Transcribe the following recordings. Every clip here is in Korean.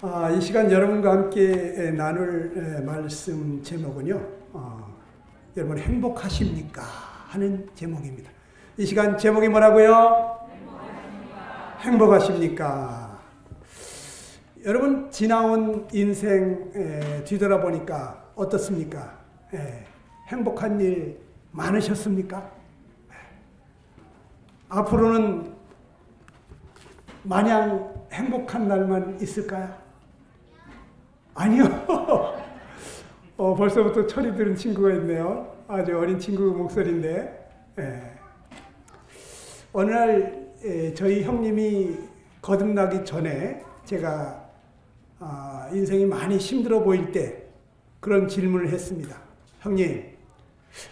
이 시간 여러분과 함께 나눌 말씀 제목은요, 여러분 행복하십니까? 하는 제목입니다. 이 시간 제목이 뭐라고요? 행복하십니까? 여러분 지나온 인생 뒤돌아보니까 어떻습니까? 행복한 일 많으셨습니까? 앞으로는 마냥 행복한 날만 있을까요? 아니요. 벌써부터 철이 드는 친구가 있네요. 아주 어린 친구 목소리인데. 어느 날 저희 형님이 거듭나기 전에 제가 인생이 많이 힘들어 보일 때 그런 질문을 했습니다. 형님,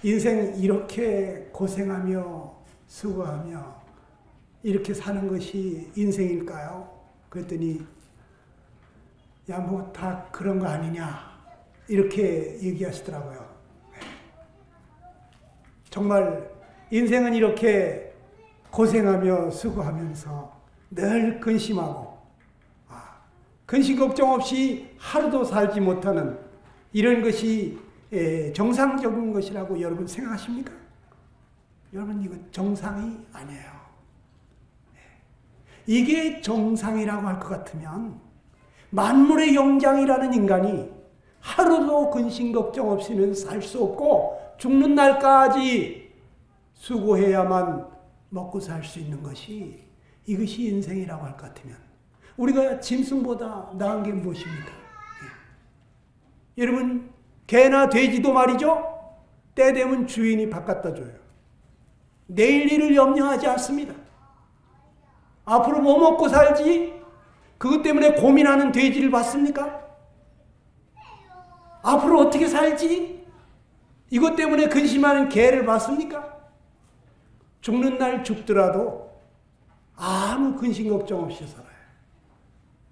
인생 이렇게 고생하며 수고하며 이렇게 사는 것이 인생일까요? 그랬더니 야, 뭐 다 그런 거 아니냐 이렇게 얘기하시더라고요. 정말 인생은 이렇게 고생하며 수고하면서 늘 근심하고 근심 걱정 없이 하루도 살지 못하는 이런 것이 정상적인 것이라고 여러분 생각하십니까? 여러분 이거 정상이 아니에요. 이게 정상이라고 할 것 같으면 만물의 영장이라는 인간이 하루도 근심 걱정 없이는 살 수 없고 죽는 날까지 수고해야만 먹고 살 수 있는 것이 이것이 인생이라고 할 것 같으면 우리가 짐승보다 나은 게 무엇입니까? 여러분 개나 돼지도 말이죠. 때 되면 주인이 바꿔다 줘요. 내일 일을 염려하지 않습니다. 앞으로 뭐 먹고 살지? 그것 때문에 고민하는 돼지를 봤습니까? 앞으로 어떻게 살지? 이것 때문에 근심하는 개를 봤습니까? 죽는 날 죽더라도 아무 근심 걱정 없이 살아요.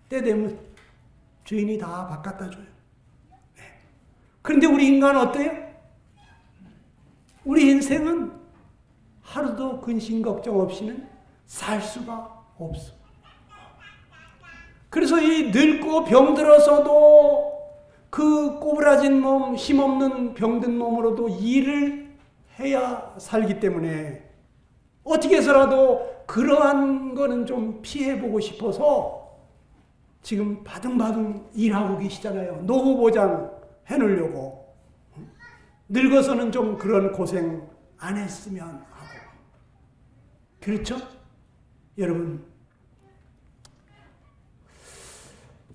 때 되면 주인이 다 바꿔다 줘요. 그런데 우리 인간은 어때요? 우리 인생은 하루도 근심 걱정 없이는 살 수가 없어. 그래서 이 늙고 병들어서도 그 꼬부라진 몸, 힘없는 병든 몸으로도 일을 해야 살기 때문에 어떻게 해서라도 그러한 거는 좀 피해보고 싶어서 지금 바등바등 일하고 계시잖아요. 노후보장 해놓으려고. 늙어서는 좀 그런 고생 안 했으면 하고. 그렇죠? 여러분,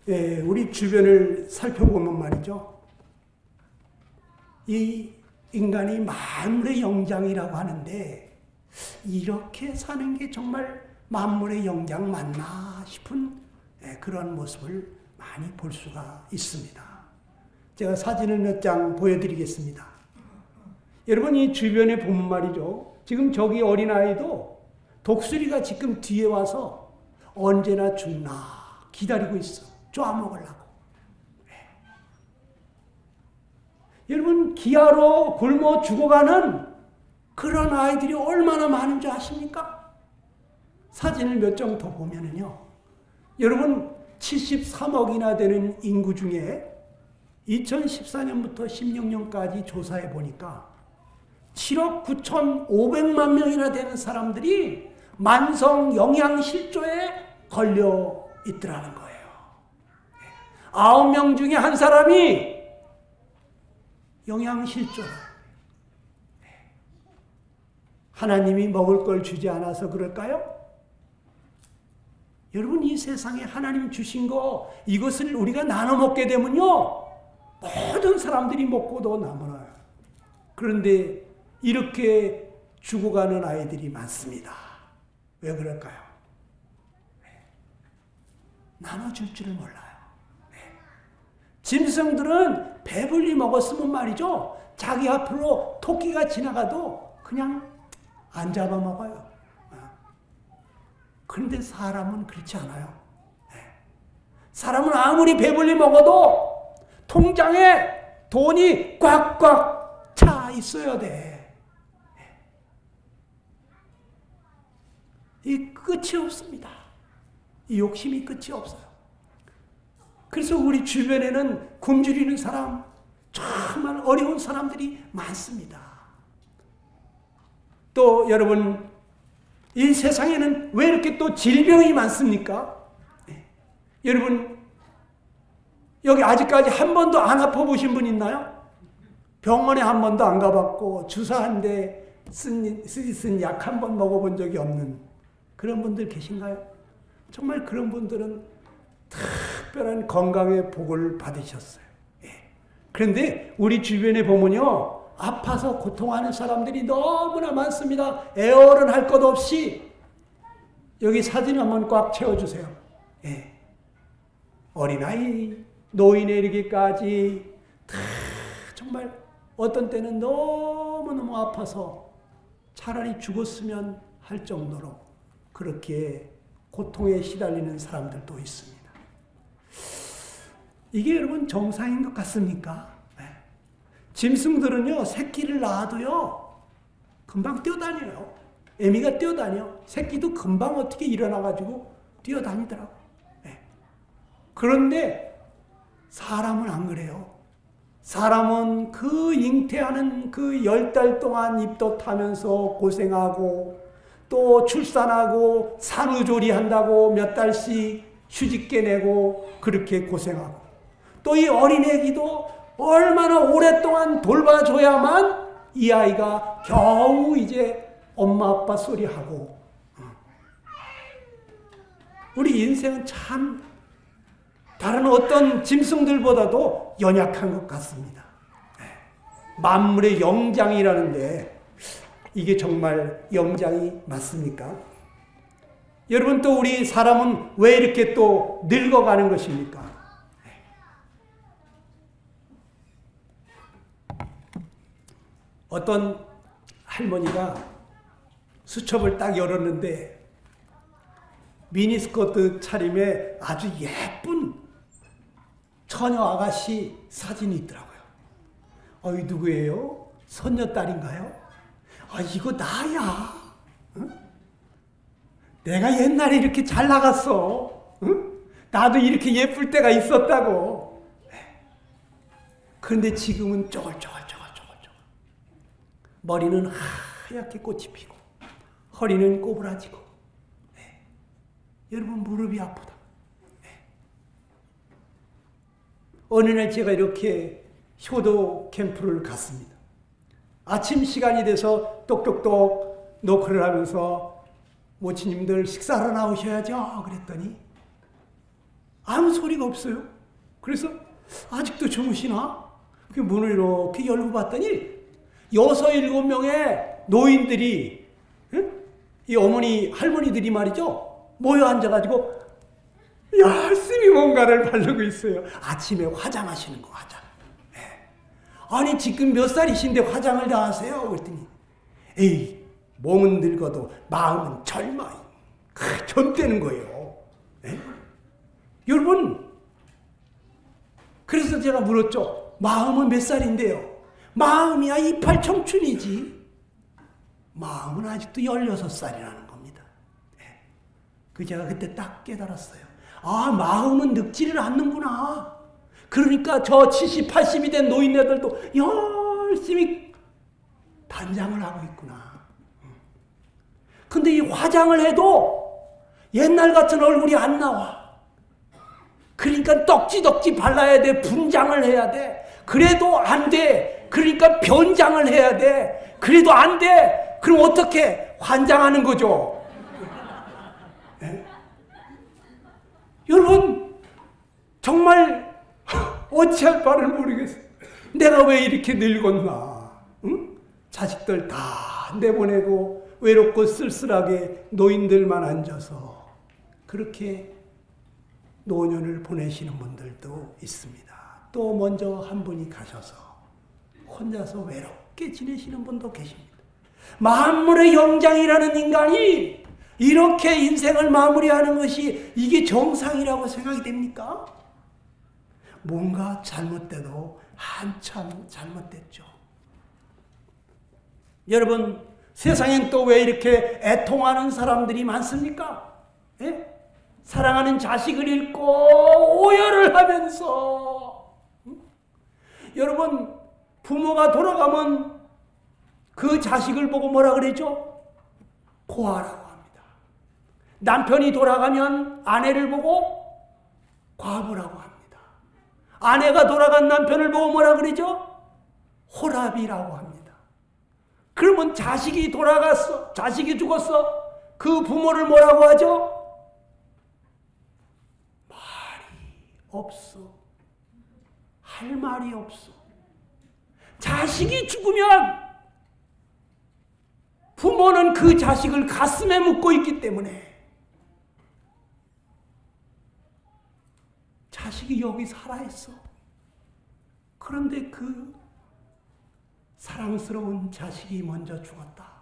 우리 주변을 살펴보면 말이죠. 이 인간이 만물의 영장이라고 하는데 이렇게 사는 게 정말 만물의 영장 맞나 싶은 그런 모습을 많이 볼 수가 있습니다. 제가 사진을 몇 장 보여드리겠습니다. 여러분 이 주변에 보면 말이죠. 지금 저기 어린아이도 독수리가 지금 뒤에 와서 언제나 죽나 기다리고 있어. 쪼아먹으려고. 여러분 기아로 굶어 죽어가는 그런 아이들이 얼마나 많은 줄 아십니까? 사진을 몇 장 더 보면은요. 여러분 73억이나 되는 인구 중에 2014년부터 16년까지 조사해 보니까 7억 9,500만 명이나 되는 사람들이 만성 영양실조에 걸려 있더라는 거예요. 9명 중에 한 사람이 영양실조라. 하나님이 먹을 걸 주지 않아서 그럴까요? 여러분 이 세상에 하나님 주신 거 이것을 우리가 나눠 먹게 되면요. 모든 사람들이 먹고도 남아요. 그런데 이렇게 죽어가는 아이들이 많습니다. 왜 그럴까요? 나눠줄 줄을 몰라요. 짐승들은 배불리 먹었으면 말이죠. 자기 앞으로 토끼가 지나가도 그냥 안 잡아먹어요. 그런데 사람은 그렇지 않아요. 사람은 아무리 배불리 먹어도 통장에 돈이 꽉꽉 차 있어야 돼. 이 끝이 없습니다. 이 욕심이 끝이 없어요. 그래서 우리 주변에는 굶주리는 사람, 정말 어려운 사람들이 많습니다. 또 여러분, 이 세상에는 왜 이렇게 또 질병이 많습니까? 네. 여러분, 여기 아직까지 한 번도 안 아파보신 분 있나요? 병원에 한 번도 안 가봤고 주사 한 대 쓴 약 한 번 먹어본 적이 없는 그런 분들 계신가요? 정말 그런 분들은 특별한 건강의 복을 받으셨어요. 예. 그런데 우리 주변에 보면요, 아파서 고통하는 사람들이 너무나 많습니다. 애어른할 것 없이 여기 사진 한번 꽉 채워주세요. 예. 어린아이, 노인에 이르기까지 정말 어떤 때는 너무너무 아파서 차라리 죽었으면 할 정도로 그렇게 고통에 시달리는 사람들도 있습니다. 이게 여러분 정상인 것 같습니까? 네. 짐승들은요, 새끼를 낳아도요, 금방 뛰어다녀요. 애미가 뛰어다녀. 새끼도 금방 어떻게 일어나가지고 뛰어다니더라고요. 네. 그런데 사람은 안 그래요. 사람은 그 잉태하는 그 10달 동안 입도 타면서 고생하고 또 출산하고 산후조리한다고 몇 달씩 휴직계 내고 그렇게 고생하고 또 이 어린애기도 얼마나 오랫동안 돌봐줘야만 이 아이가 겨우 이제 엄마 아빠 소리하고. 우리 인생은 참 다른 어떤 짐승들보다도 연약한 것 같습니다. 만물의 영장이라는데 이게 정말 영장이 맞습니까? 여러분, 또 우리 사람은 왜 이렇게 또 늙어가는 것입니까? 어떤 할머니가 수첩을 딱 열었는데 미니스커트 차림에 아주 예쁜 처녀 아가씨 사진이 있더라고요. 이 누구예요? 손녀딸인가요? 이거 나야. 응? 내가 옛날에 이렇게 잘 나갔어. 응? 나도 이렇게 예쁠 때가 있었다고. 그런데 지금은 쪼글쪼글. 머리는 하얗게 꽃이 피고 허리는 꼬부라지고. 여러분, 무릎이 아프다. 어느 날 제가 이렇게 효도 캠프를 갔습니다. 아침 시간이 돼서 똑똑똑 노크를 하면서 모치님들 식사하러 나오셔야죠 그랬더니 아무 소리가 없어요. 그래서 아직도 주무시나? 그 문을 이렇게 열고 봤더니 6, 7명의 노인들이, 이 어머니 할머니들이 말이죠, 모여 앉아가지고 열심히 뭔가를 바르고 있어요. 아침에 화장하시는 거, 화장. 아니 지금 몇 살이신데 화장을 다 하세요? 그랬더니 에이, 몸은 늙어도 마음은 젊어요. 젊다는 거예요. 여러분, 그래서 제가 물었죠. 마음은 몇 살인데요? 마음이야 이팔 청춘이지. 마음은 아직도 16살이라는 겁니다. 그 제가 그때 딱 깨달았어요. 마음은 늙지를 않는구나. 그러니까 저 70, 80이 된 노인네들도 열심히 단장을 하고 있구나. 근데 이 화장을 해도 옛날 같은 얼굴이 안 나와. 그러니까 떡지덕지 발라야 돼. 분장을 해야 돼. 그래도 안 돼. 그러니까 변장을 해야 돼. 그래도 안 돼. 그럼 어떻게? 환장하는 거죠. 네? 여러분, 정말 어찌할 바를 모르겠어요. 내가 왜 이렇게 늙었나? 응? 자식들 다 내보내고 외롭고 쓸쓸하게 노인들만 앉아서 그렇게 노년을 보내시는 분들도 있습니다. 또 먼저 한 분이 가셔서 혼자서 외롭게 지내시는 분도 계십니다. 만물의 영장이라는 인간이 이렇게 인생을 마무리하는 것이 이게 정상이라고 생각이 됩니까? 뭔가 잘못돼도 한참 잘못됐죠. 여러분, 세상엔 또 왜 이렇게 애통하는 사람들이 많습니까? 예? 사랑하는 자식을 잃고 오열을 하면서, 여러분, 부모가 돌아가면 그 자식을 보고 뭐라 그러죠? 고아라고 합니다. 남편이 돌아가면 아내를 보고 과부라고 합니다. 아내가 돌아간 남편을 보고 뭐라 그러죠? 호랍이라고 합니다. 그러면 자식이 돌아갔어, 자식이 죽었어, 그 부모를 뭐라고 하죠? 말이 없어. 할 말이 없어. 자식이 죽으면 부모는 그 자식을 가슴에 묻고 있기 때문에 자식이 여기 살아있어. 그런데 그 사랑스러운 자식이 먼저 죽었다.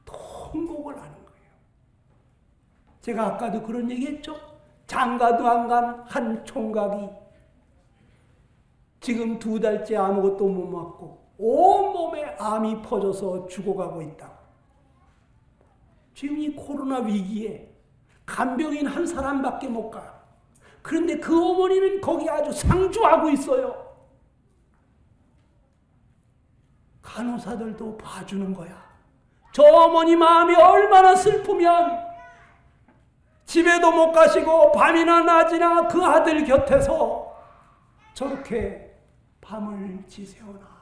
통곡을 하는 거예요. 제가 아까도 그런 얘기했죠. 장가도 안 간 한 총각이 지금 2달째 아무것도 못 먹고 온몸에 암이 퍼져서 죽어가고 있다고. 지금 이 코로나 위기에 간병인 한 사람밖에 못 가요. 그런데 그 어머니는 거기 아주 상주하고 있어요. 간호사들도 봐주는 거야. 저 어머니 마음이 얼마나 슬프면 집에도 못 가시고 밤이나 낮이나 그 아들 곁에서 저렇게 밤을 지새우나.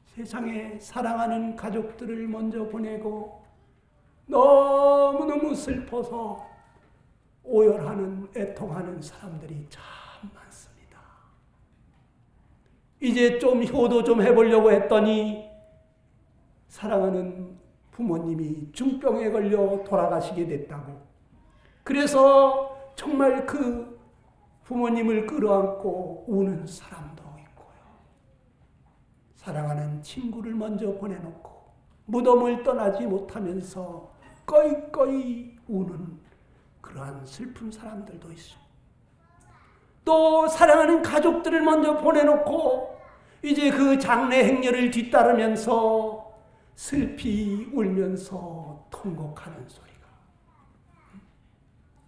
세상에 사랑하는 가족들을 먼저 보내고 너무너무 슬퍼서 오열하는, 애통하는 사람들이 참 많습니다. 이제 좀 효도 좀 해보려고 했더니 사랑하는 부모님이 중병에 걸려 돌아가시게 됐다고. 그래서 정말 그 부모님을 끌어안고 우는 사람도 있고요. 사랑하는 친구를 먼저 보내놓고 무덤을 떠나지 못하면서 꺼이꺼이 우는 그러한 슬픈 사람들도 있어. 또 사랑하는 가족들을 먼저 보내놓고 이제 그 장례 행렬을 뒤따르면서 슬피 울면서 통곡하는 소리가.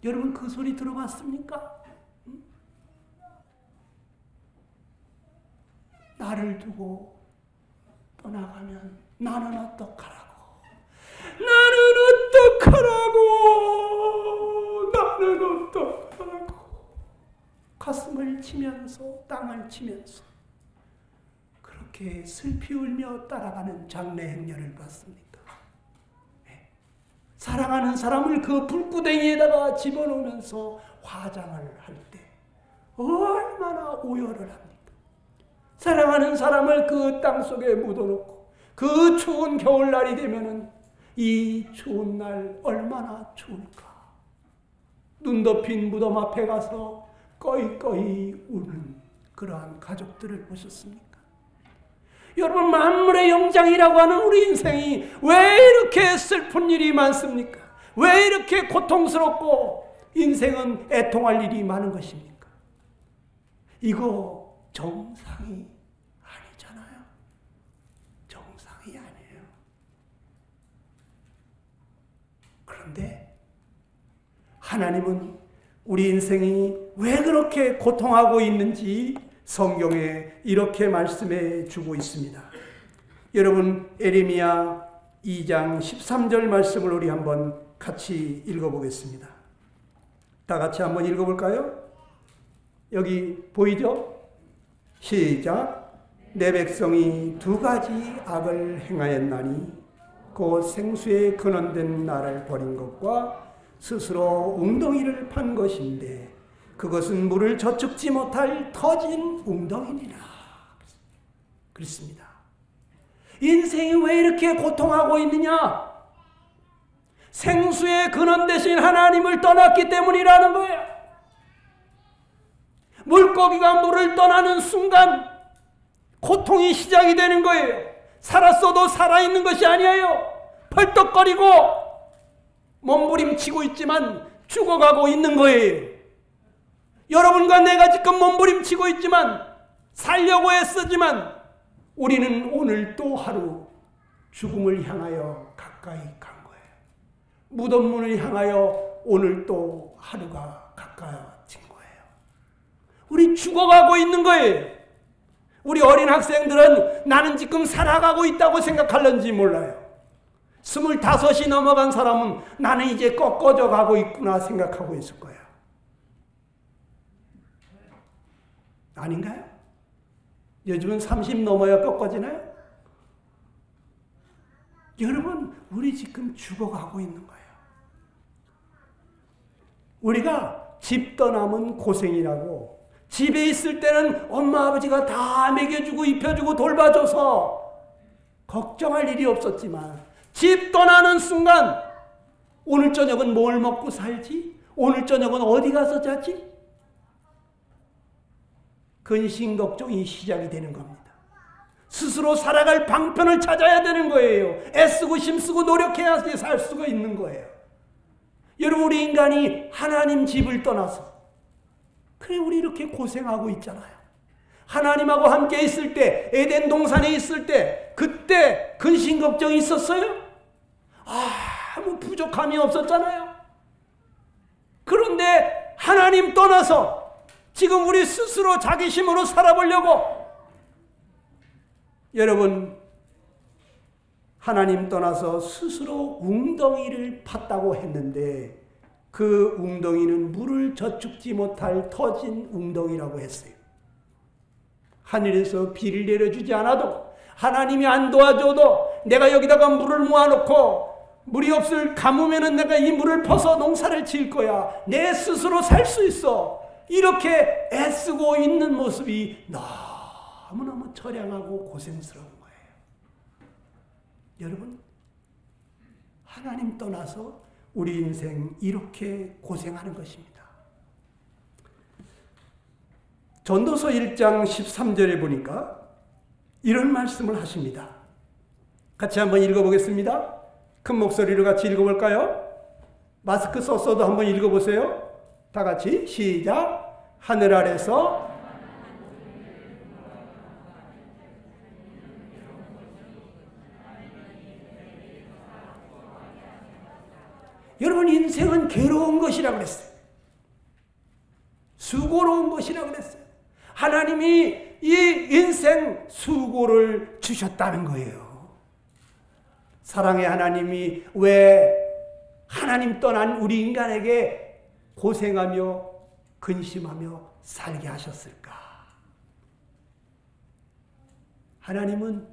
여러분 그 소리 들어봤습니까? 나를 두고 떠나가면 나는 어떡하라고. 나는 어떡하라고. 나는 어떡하라고. 가슴을 치면서 땅을 치면서 그렇게 슬피 울며 따라가는 장례 행렬을 봤습니까? 네. 사랑하는 사람을 그 불구덩이에다가 집어넣으면서 화장을 할 때 얼마나 오열을 합니까? 사랑하는 사람을 그 땅속에 묻어놓고 그 추운 겨울날이 되면은 이 추운 날 얼마나 추울까. 눈 덮인 무덤 앞에 가서 꺼이꺼이 우는 그러한 가족들을 보셨습니까? 여러분, 만물의 영장이라고 하는 우리 인생이 왜 이렇게 슬픈 일이 많습니까? 왜 이렇게 고통스럽고 인생은 애통할 일이 많은 것입니까? 이거 정상이 아니잖아요. 정상이 아니에요. 그런데 하나님은 우리 인생이 왜 그렇게 고통하고 있는지 성경에 이렇게 말씀해 주고 있습니다. 여러분, 에레미야 2장 13절 말씀을 우리 한번 같이 읽어보겠습니다. 다 같이 한번 읽어볼까요? 여기 보이죠? 시작. 내 백성이 2가지 악을 행하였나니 곧 생수에 근원된 나를 버린 것과 스스로 웅덩이를 판 것인데 그것은 물을 저축지 못할 터진 웅덩이니라. 그렇습니다. 인생이 왜 이렇게 고통하고 있느냐? 생수의 근원 되신 하나님을 떠났기 때문이라는 거예요. 물고기가 물을 떠나는 순간 고통이 시작이 되는 거예요. 살았어도 살아있는 것이 아니에요. 펄떡거리고 몸부림치고 있지만 죽어가고 있는 거예요. 여러분과 내가 지금 몸부림치고 있지만 살려고 애쓰지만 우리는 오늘 또 하루 죽음을 향하여 가까이 간 거예요. 무덤 문을 향하여 오늘 또 하루가 가까워진 거예요. 우리 죽어가고 있는 거예요. 우리 어린 학생들은 나는 지금 살아가고 있다고 생각할는지 몰라요. 25이 넘어간 사람은 나는 이제 꺾어져 가고 있구나 생각하고 있을 거예요. 아닌가요? 요즘은 30 넘어야 꺾어지나요? 여러분, 우리 지금 죽어가고 있는 거예요. 우리가 집 떠나면 고생이라고, 집에 있을 때는 엄마 아버지가 다 먹여주고 입혀주고 돌봐줘서 걱정할 일이 없었지만 집 떠나는 순간 오늘 저녁은 뭘 먹고 살지? 오늘 저녁은 어디 가서 자지? 근심 걱정이 시작이 되는 겁니다. 스스로 살아갈 방편을 찾아야 되는 거예요. 애쓰고 힘쓰고 노력해야 살 수가 있는 거예요. 여러분, 우리 인간이 하나님 집을 떠나서 그래 우리 이렇게 고생하고 있잖아요. 하나님하고 함께 있을 때, 에덴 동산에 있을 때 그때 근심 걱정이 있었어요? 아무 부족함이 없었잖아요. 그런데 하나님 떠나서 지금 우리 스스로 자기 힘으로 살아보려고, 여러분, 하나님 떠나서 스스로 웅덩이를 팠다고 했는데 그 웅덩이는 물을 저축지 못할 터진 웅덩이라고 했어요. 하늘에서 비를 내려주지 않아도, 하나님이 안 도와줘도 내가 여기다가 물을 모아놓고 물이 없을 가뭄에는 내가 이 물을 퍼서 농사를 지을 거야. 내 스스로 살 수 있어. 이렇게 애쓰고 있는 모습이 너무너무 처량하고 고생스러운 거예요. 여러분, 하나님 떠나서 우리 인생 이렇게 고생하는 것입니다. 전도서 1장 13절에 보니까 이런 말씀을 하십니다. 같이 한번 읽어보겠습니다. 큰 목소리로 같이 읽어볼까요? 마스크 썼어도 한번 읽어보세요. 다 같이 시작. 하늘 아래서 여러분, 인생은 괴로운 것이라고 그랬어요. 수고로운 것이라고 그랬어요. 하나님이 이 인생 수고를 주셨다는 거예요. 사랑의 하나님이 왜 하나님 떠난 우리 인간에게 고생하며 근심하며 살게 하셨을까? 하나님은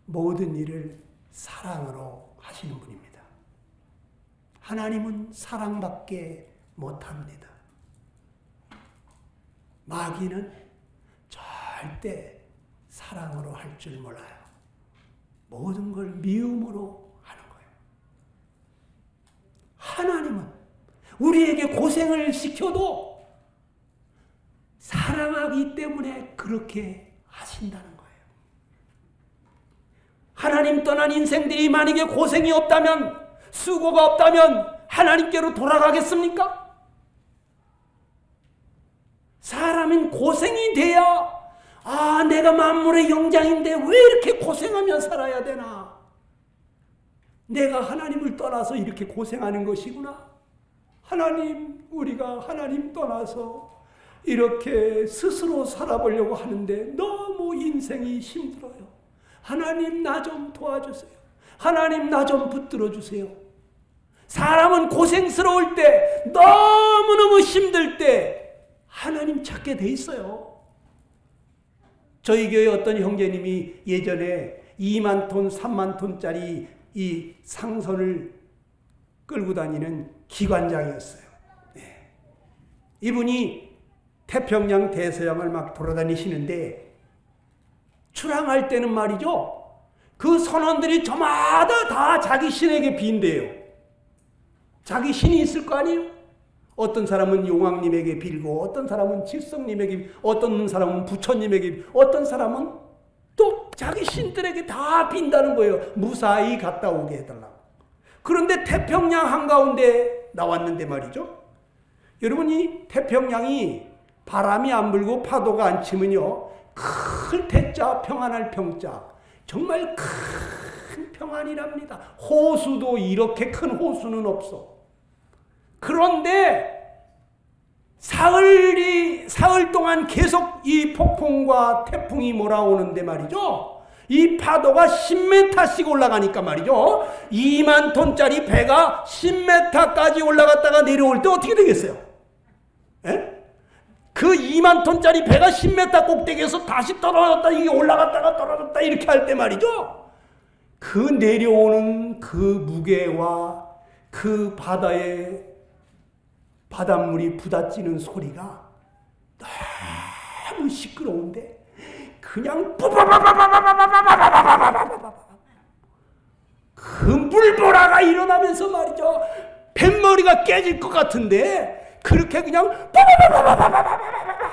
모든 일을 사랑으로 하시는 분입니다. 하나님은 사랑밖에 못합니다. 마귀는 절대 사랑으로 할 줄 몰라요. 모든 걸 미움으로 하는 거예요. 하나님은 우리에게 고생을 시켜도 사랑하기 때문에 그렇게 하신다는 거예요. 하나님 떠난 인생들이 만약에 고생이 없다면, 수고가 없다면 하나님께로 돌아가겠습니까? 사람은 고생이 돼야, 내가 만물의 영장인데 왜 이렇게 고생하며 살아야 되나? 내가 하나님을 떠나서 이렇게 고생하는 것이구나. 하나님, 우리가 하나님 떠나서 이렇게 스스로 살아보려고 하는데 너무 인생이 힘들어요. 하나님, 나 좀 도와주세요. 하나님, 나 좀 붙들어 주세요. 사람은 고생스러울 때, 너무너무 힘들 때 하나님 찾게 돼 있어요. 저희 교회 어떤 형제님이 예전에 2만 톤, 3만 톤짜리 이 상선을 끌고 다니는 기관장이었어요. 네. 이분이 태평양, 대서양을 막 돌아다니시는데 출항할 때는 말이죠, 그 선원들이 저마다 다 자기 신에게 빈대요. 자기 신이 있을 거 아니에요? 어떤 사람은 용왕님에게 빌고, 어떤 사람은 칠성님에게, 어떤 사람은 부처님에게, 어떤 사람은 또 자기 신들에게 다 빈다는 거예요. 무사히 갔다 오게 해달라고. 그런데 태평양 한가운데 나왔는데 말이죠. 여러분, 이 태평양이 바람이 안 불고 파도가 안 치면요, 클 태자 평안할 평자, 정말 큰 평안이랍니다. 호수도 이렇게 큰 호수는 없어. 그런데 사흘 동안 계속 이 폭풍과 태풍이 몰아오는데 말이죠. 이 파도가 10m씩 올라가니까 말이죠. 2만 톤짜리 배가 10m까지 올라갔다가 내려올 때 어떻게 되겠어요? 에? 그 2만 톤짜리 배가 10m 꼭대기에서 다시 떨어졌다, 이게 올라갔다가 떨어졌다 이렇게 할 때 말이죠. 그 내려오는 그 무게와 그 바다의 바닷물이 부딪히는 소리가 너무 시끄러운데 그냥 그 물보라가 일어나면서 말이죠. 뱃머리가 깨질 것 같은데 그렇게 그냥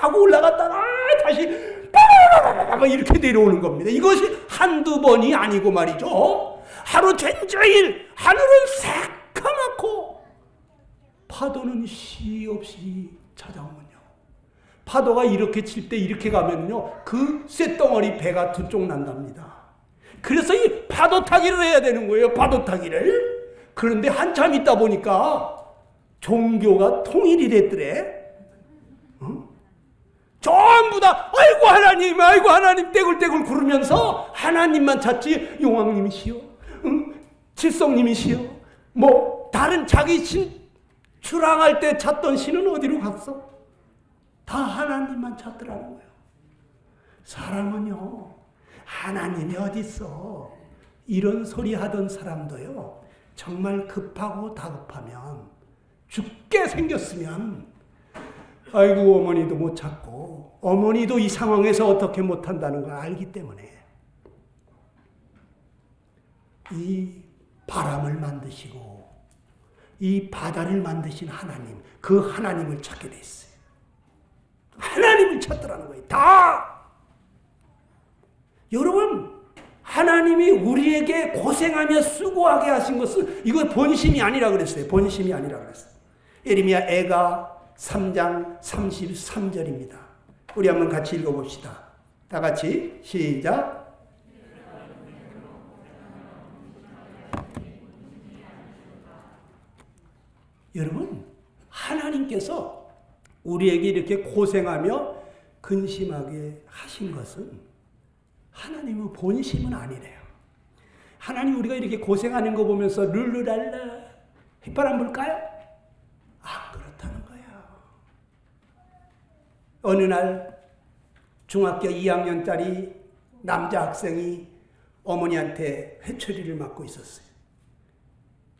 하고 올라갔다가 다시 이렇게 내려오는 겁니다. 이것이 한두 번이 아니고 말이죠. 하루 종일 하늘은 새까맣고 파도는 시 없이 찾아오면요. 파도가 이렇게 칠 때 이렇게 가면요. 그 쇳덩어리 배가 두 쪽 난답니다. 그래서 이 파도 타기를 해야 되는 거예요. 파도 타기를. 그런데 한참 있다 보니까 종교가 통일이 됐더래. 전부 다 아이고 하나님 떼굴떼굴 구르면서 하나님만 찾지. 용왕님이시여, 칠성님이시여, 뭐 다른 자기 신 출항할 때 찾던 신은 어디로 갔어? 다 하나님만 찾더라는 거예요. 사람은요, 하나님이 어디 있어? 이런 소리 하던 사람도요, 정말 급하고 다급하면, 죽게 생겼으면 아이고 어머니도 못 찾고 어머니도 이 상황에서 어떻게 못한다는 걸 알기 때문에 이 바람을 만드시고 이 바다를 만드신 하나님, 그 하나님을 찾게 됐어요. 하나님을 찾더라는 거예요. 다. 여러분, 하나님이 우리에게 고생하며 수고하게 하신 것은 이거 본심이 아니라 그랬어요. 본심이 아니라 그랬어요. 예레미야 애가 3장 33절입니다. 우리 한번 같이 읽어봅시다. 다 같이 시작. 여러분, 하나님께서 우리에게 이렇게 고생하며 근심하게 하신 것은 하나님의 본심은 아니래요. 하나님 우리가 이렇게 고생하는 거 보면서 룰루랄라 휘바람 불까요? 아, 그렇다는 거야. 어느 날 중학교 2학년짜리 남자 학생이 어머니한테 회초리를 맞고 있었어요.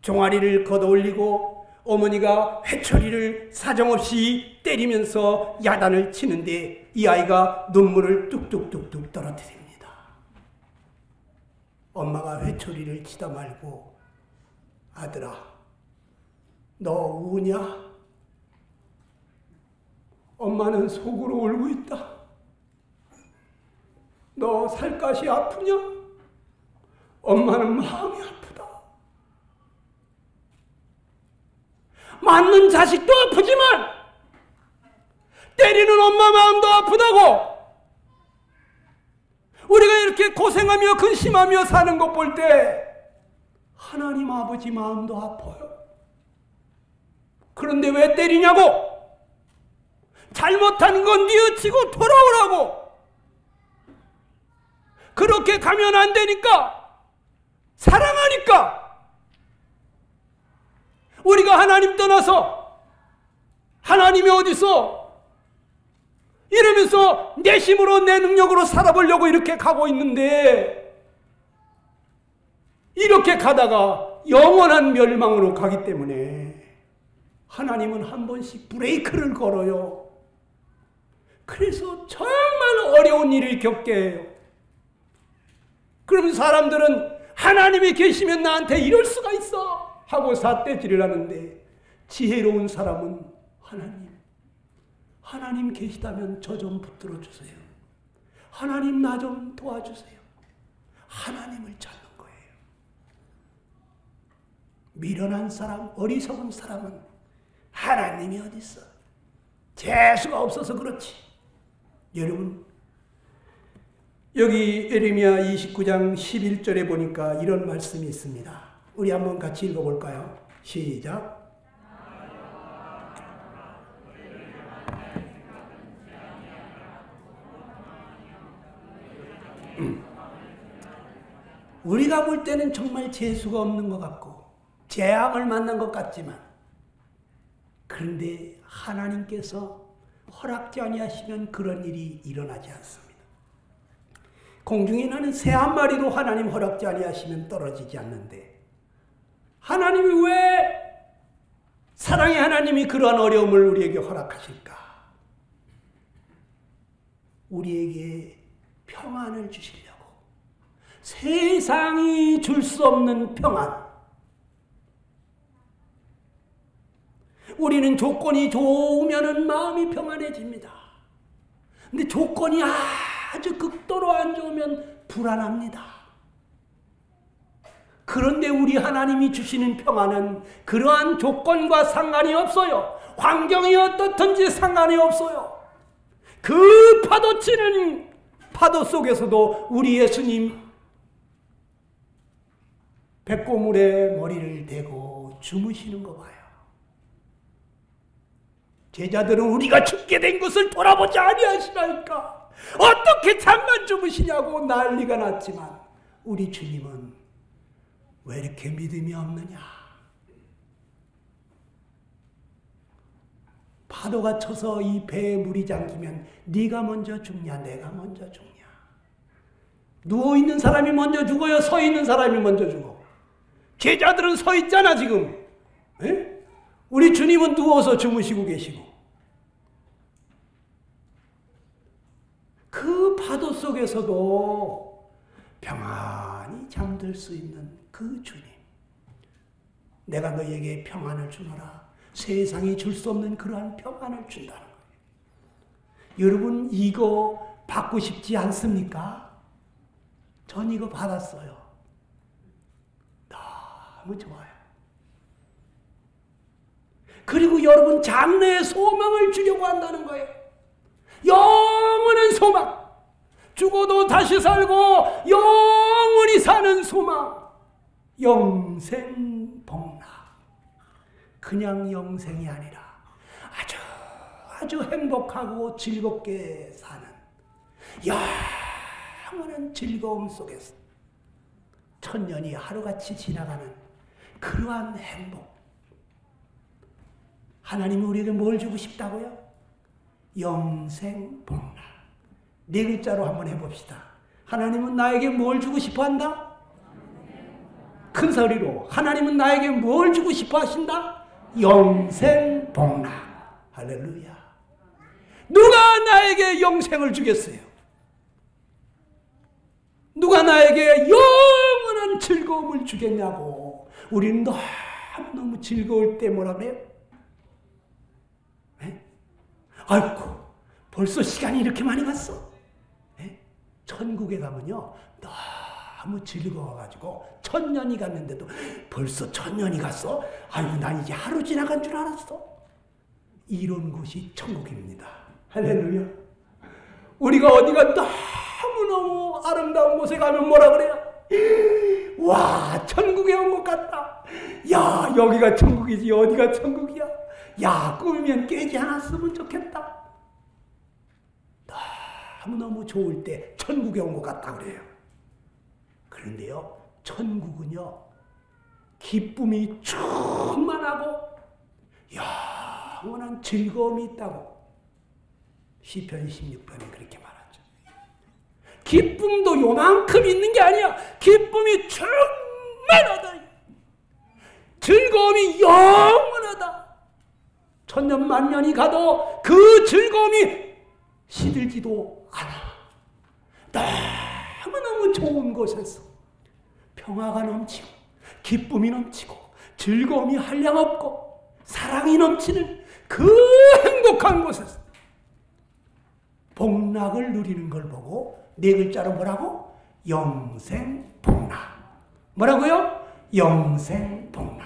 종아리를 걷어올리고 어머니가 회초리를 사정없이 때리면서 야단을 치는데 이 아이가 눈물을 뚝뚝뚝뚝 떨어뜨립니다. 엄마가 회초리를 치다 말고 아들아, 너 우냐? 엄마는 속으로 울고 있다. 너 살갗이 아프냐? 엄마는 마음이 아프다. 맞는 자식도 아프지만 때리는 엄마 마음도 아프다고. 우리가 이렇게 고생하며 근심하며 사는 것 볼 때 하나님 아버지 마음도 아파요. 그런데 왜 때리냐고? 잘못한 건 뉘우치고 돌아오라고. 그렇게 가면 안 되니까, 사랑하니까. 우리가 하나님 떠나서 하나님이 어디서 이러면서 내 힘으로 내 능력으로 살아보려고 이렇게 가고 있는데 이렇게 가다가 영원한 멸망으로 가기 때문에 하나님은 한 번씩 브레이크를 걸어요. 그래서 정말 어려운 일을 겪게 해요. 그럼 사람들은 하나님이 계시면 나한테 이럴 수가 있어 하고 삿대질을 하는데 지혜로운 사람은 하나님 계시다면 저 좀 붙들어 주세요. 하나님 나 좀 도와주세요. 하나님을 찾는 거예요. 미련한 사람, 어리석은 사람은 하나님이 어디 있어? 재수가 없어서 그렇지. 여러분, 여기 예레미야 29장 11절에 보니까 이런 말씀이 있습니다. 우리 한번 같이 읽어볼까요? 시작. 우리가 볼 때는 정말 재수가 없는 것 같고 재앙을 만난 것 같지만, 그런데 하나님께서 허락지 아니하시면 그런 일이 일어나지 않습니다. 공중에 나는 새 한 마리도 하나님 허락지 아니하시면 떨어지지 않는데, 하나님이 왜, 사랑의 하나님이 그러한 어려움을 우리에게 허락하실까? 우리에게 평안을 주시려고. 세상이 줄 수 없는 평안. 우리는 조건이 좋으면 마음이 평안해집니다. 근데 조건이 아주 극도로 안 좋으면 불안합니다. 그런데 우리 하나님이 주시는 평안은 그러한 조건과 상관이 없어요. 환경이 어떻든지 상관이 없어요. 그 파도치는 파도 속에서도 우리 예수님 백고물에 머리를 대고 주무시는 거 봐요. 제자들은 우리가 죽게 된 것을 돌아보지 아니하시나이까, 어떻게 잠만 주무시냐고 난리가 났지만, 우리 주님은 왜 이렇게 믿음이 없느냐? 파도가 쳐서 이 배에 물이 잠기면 네가 먼저 죽냐 내가 먼저 죽냐? 누워있는 사람이 먼저 죽어요? 서있는 사람이 먼저 죽어? 제자들은 서있잖아 지금. 에? 우리 주님은 누워서 주무시고 계시고. 그 파도 속에서도 평안히 잠들 수 있는 그 주님. 내가 너희에게 평안을 주노라. 세상이 줄 수 없는 그러한 평안을 준다는 거예요. 여러분 이거 받고 싶지 않습니까? 전 이거 받았어요. 너무 좋아요. 그리고 여러분 장래의 소망을 주려고 한다는 거예요. 영원한 소망. 죽어도 다시 살고 영원히 사는 소망. 영생복락. 그냥 영생이 아니라 아주 행복하고 즐겁게 사는 영원한 즐거움 속에서 천년이 하루같이 지나가는 그러한 행복. 하나님이 우리에게 뭘 주고 싶다고요? 영생복락. 네 글자로 한번 해봅시다. 하나님은 나에게 뭘 주고 싶어 한다? 큰 소리로. 하나님은 나에게 뭘 주고 싶어 하신다? 영생복락. 할렐루야. 누가 나에게 영생을 주겠어요? 누가 나에게 영원한 즐거움을 주겠냐고. 우리는 너무 즐거울 때 뭐라 그래요? 아이고 벌써 시간이 이렇게 많이 갔어. 천국에 가면요 너무 즐거워가지고 천년이 갔는데도 벌써 천년이 갔어? 아이고 난 이제 하루 지나간 줄 알았어. 이런 곳이 천국입니다. 할렐루야. 우리가 어디가 너무너무 아름다운 곳에 가면 뭐라 그래요? 와 천국에 온 것 같다. 야 여기가 천국이지 어디가 천국이야. 야 꿈이면 깨지 않았으면 좋겠다. 너무너무 좋을 때 천국에 온 것 같다 그래요. 그런데요 천국은요 기쁨이 충만하고 영원한 즐거움이 있다고 시편 16편에 그렇게 말하죠. 기쁨도 요만큼 있는 게 아니야. 기쁨이 충만하다. 즐거움이 영원하다. 천년 만년이 가도 그 즐거움이 시들지도 않아. 너무너무 좋은 곳에서 평화가 넘치고 기쁨이 넘치고 즐거움이 한량없고 사랑이 넘치는 그 행복한 곳에서 복락을 누리는 걸 보고 네 글자로 뭐라고? 영생복락. 뭐라고요? 영생복락.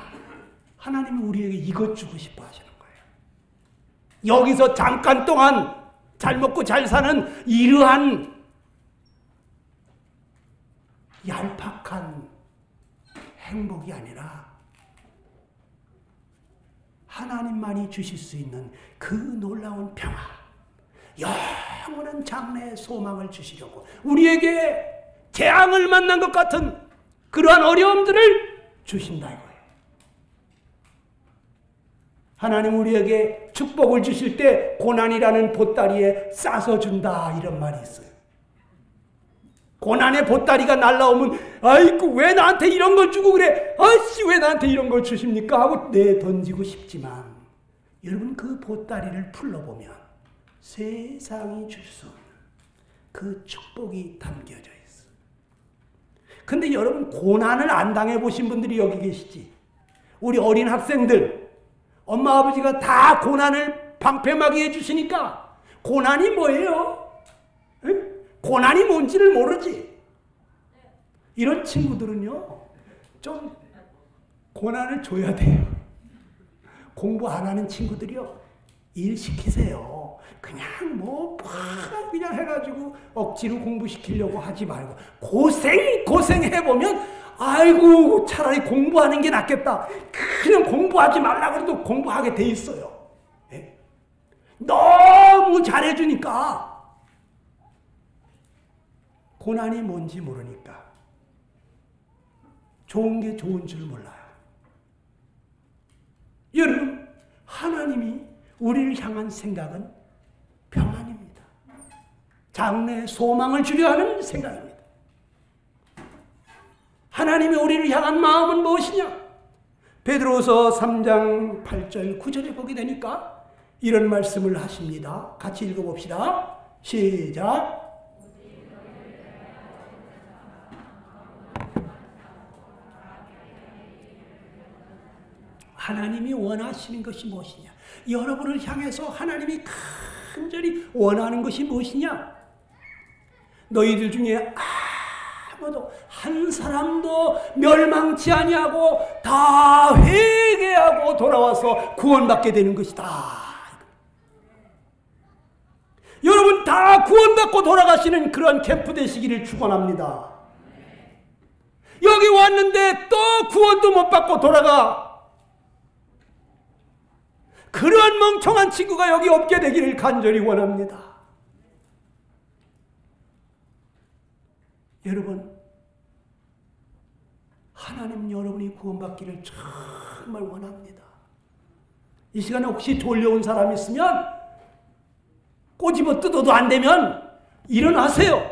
하나님은 우리에게 이것 주고 싶어 하시는 거예요. 여기서 잠깐 동안 잘 먹고 잘 사는 이러한 얄팍한 행복이 아니라 하나님만이 주실 수 있는 그 놀라운 평화, 영원한 장래의 소망을 주시려고 우리에게 재앙을 만난 것 같은 그러한 어려움들을 주신다 이거예요. 하나님 우리에게 축복을 주실 때 고난이라는 보따리에 싸서 준다 이런 말이 있어요. 고난의 보따리가 날라오면 아이고 왜 나한테 이런 걸 주고 그래, 아이씨 왜 나한테 이런 걸 주십니까 하고 내던지고 싶지만, 여러분 그 보따리를 풀러보면 세상이 줄 수 없는 그 축복이 담겨져 있어. 근데 여러분 고난을 안 당해보신 분들이 여기 계시지. 우리 어린 학생들, 엄마 아버지가 다 고난을 방패막이 해주시니까 고난이 뭐예요? 응? 고난이 뭔지를 모르지. 이런 친구들은요, 좀 고난을 줘야 돼요. 공부 안 하는 친구들이요, 일 시키세요. 그냥 그냥 해가지고 억지로 공부시키려고 하지 말고 고생해보면 아이고 차라리 공부하는 게 낫겠다. 그냥 공부하지 말라고 해도 공부하게 돼 있어요. 네? 너무 잘해주니까. 고난이 뭔지 모르니까 좋은 게 좋은 줄 몰라요. 여러분, 하나님이 우리를 향한 생각은 평안입니다. 장래에 소망을 주려 하는 생각입니다. 하나님이 우리를 향한 마음은 무엇이냐? 베드로서 3장 8절 9절에 보게 되니까 이런 말씀을 하십니다. 같이 읽어봅시다. 시작. 하나님이 원하시는 것이 무엇이냐? 여러분을 향해서 하나님이 간절히 원하는 것이 무엇이냐? 너희들 중에 아무도 한 사람도 멸망치 아니하고 다 회개하고 돌아와서 구원받게 되는 것이다. 여러분 다 구원받고 돌아가시는 그런 캠프 되시기를 축원합니다. 여기 왔는데 또 구원도 못 받고 돌아가. 그런 멍청한 친구가 여기 없게 되기를 간절히 원합니다. 여러분, 하나님 여러분이 구원받기를 정말 원합니다. 이 시간에 혹시 졸려온 사람 있으면 꼬집어 뜯어도 안 되면 일어나세요.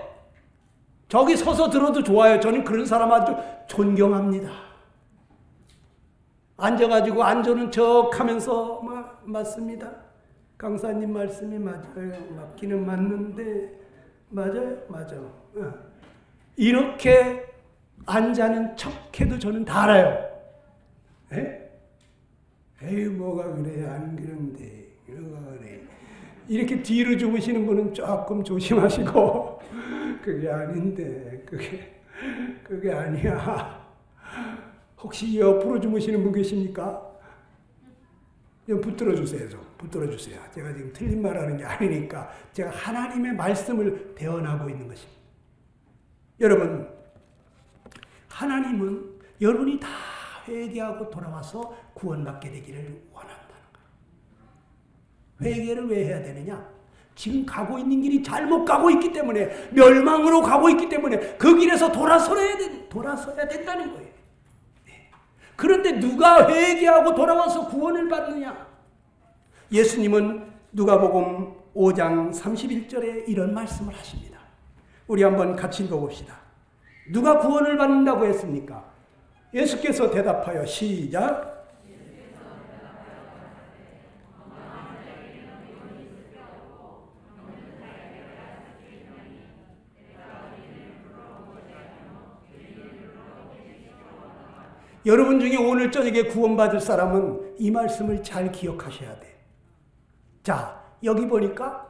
저기 서서 들어도 좋아요. 저는 그런 사람 아주 존경합니다. 앉아가지고 안전은 척 하면서 맞습니다. 강사님 말씀이 맞아요. 맞기는 맞는데 맞아요. 이렇게 앉아는 척해도 저는 다 알아요. 에이 뭐가 그래, 안 그런데 뭐가 그래. 이렇게 뒤로 주무시는 분은 조금 조심하시고 그게 아닌데 그게 아니야. 혹시 옆으로 주무시는 분 계십니까? 좀 붙들어 주세요. 제가 지금 틀린 말하는 게 아니니까 제가 하나님의 말씀을 대언하고 있는 것입니다. 여러분, 하나님은 여러분이 다 회개하고 돌아와서 구원받게 되기를 원한다는 거예요. 회개를 왜 해야 되느냐? 지금 가고 있는 길이 잘못 가고 있기 때문에, 멸망으로 가고 있기 때문에 그 길에서 돌아서야 된다는 거예요. 그런데 누가 회개하고 돌아와서 구원을 받느냐? 예수님은 누가복음 5장 31절에 이런 말씀을 하십니다. 우리 한번 같이 읽어봅시다. 누가 구원을 받는다고 했습니까? 예수께서 대답하여 시작. 여러분 중에 오늘 저녁에 구원받을 사람은 이 말씀을 잘 기억하셔야 돼. 자, 여기 보니까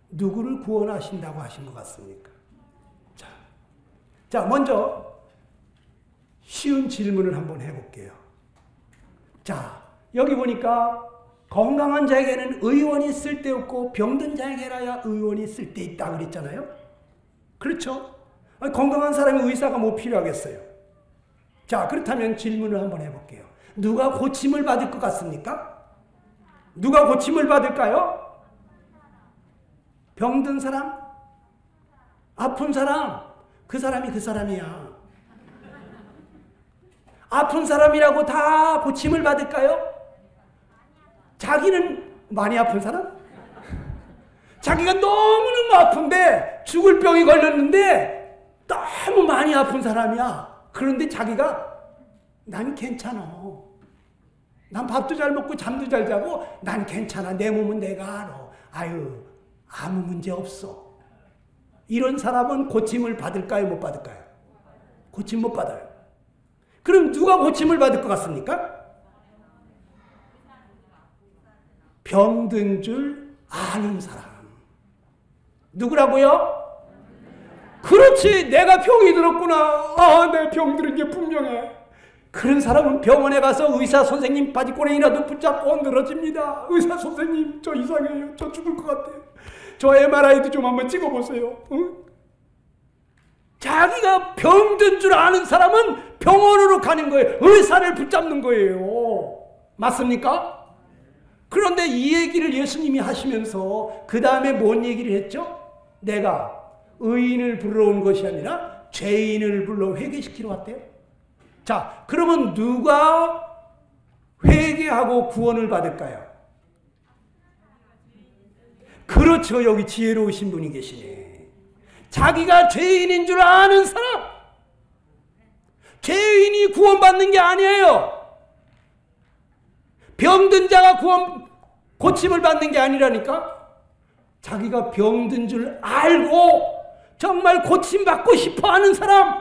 누구를 구원하신다고 하신 것 같습니까? 자, 먼저 쉬운 질문을 한번 해볼게요. 자, 여기 보니까 건강한 자에게는 의원이 쓸데없고 병든 자에게라야 의원이 쓸데있다 그랬잖아요. 그렇죠? 건강한 사람이 의사가 뭐 필요하겠어요? 자, 그렇다면 질문을 한번 해볼게요. 누가 고침을 받을 것 같습니까? 누가 고침을 받을까요? 병든 사람? 아픈 사람? 그 사람이 그 사람이야. 아픈 사람이라고 다 고침을 받을까요? 자기는 많이 아픈 사람? 자기가 너무너무 아픈데 죽을 병이 걸렸는데 너무 많이 아픈 사람이야. 그런데 자기가 난 괜찮아. 난 밥도 잘 먹고 잠도 잘 자고 난 괜찮아. 내 몸은 내가 알아. 아유, 아무 문제 없어. 이런 사람은 고침을 받을까요? 못 받을까요? 고침 못 받아요. 그럼 누가 고침을 받을 것 같습니까? 병든 줄 아는 사람. 누구라고요? 그렇지, 내가 병이 들었구나. 아, 내 병 들은 게 분명해. 그런 사람은 병원에 가서 의사 선생님 바지꼬랭이라도 붙잡고 늘어집니다. 의사 선생님, 저 이상해요. 저 죽을 것 같아요. 저 MRI도 좀 한번 찍어보세요. 응? 자기가 병든 줄 아는 사람은 병원으로 가는 거예요. 의사를 붙잡는 거예요. 맞습니까? 그런데 이 얘기를 예수님이 하시면서 그 다음에 뭔 얘기를 했죠? 내가 의인을 불러 온 것이 아니라 죄인을 불러 회개시키러 왔대요. 자, 그러면 누가 회개하고 구원을 받을까요? 그렇죠. 여기 지혜로우신 분이 계시네. 자기가 죄인인 줄 아는 사람. 죄인이 구원받는 게 아니에요. 병든 자가 고침을 받는 게 아니라니까. 자기가 병든 줄 알고 정말 고침받고 싶어 하는 사람,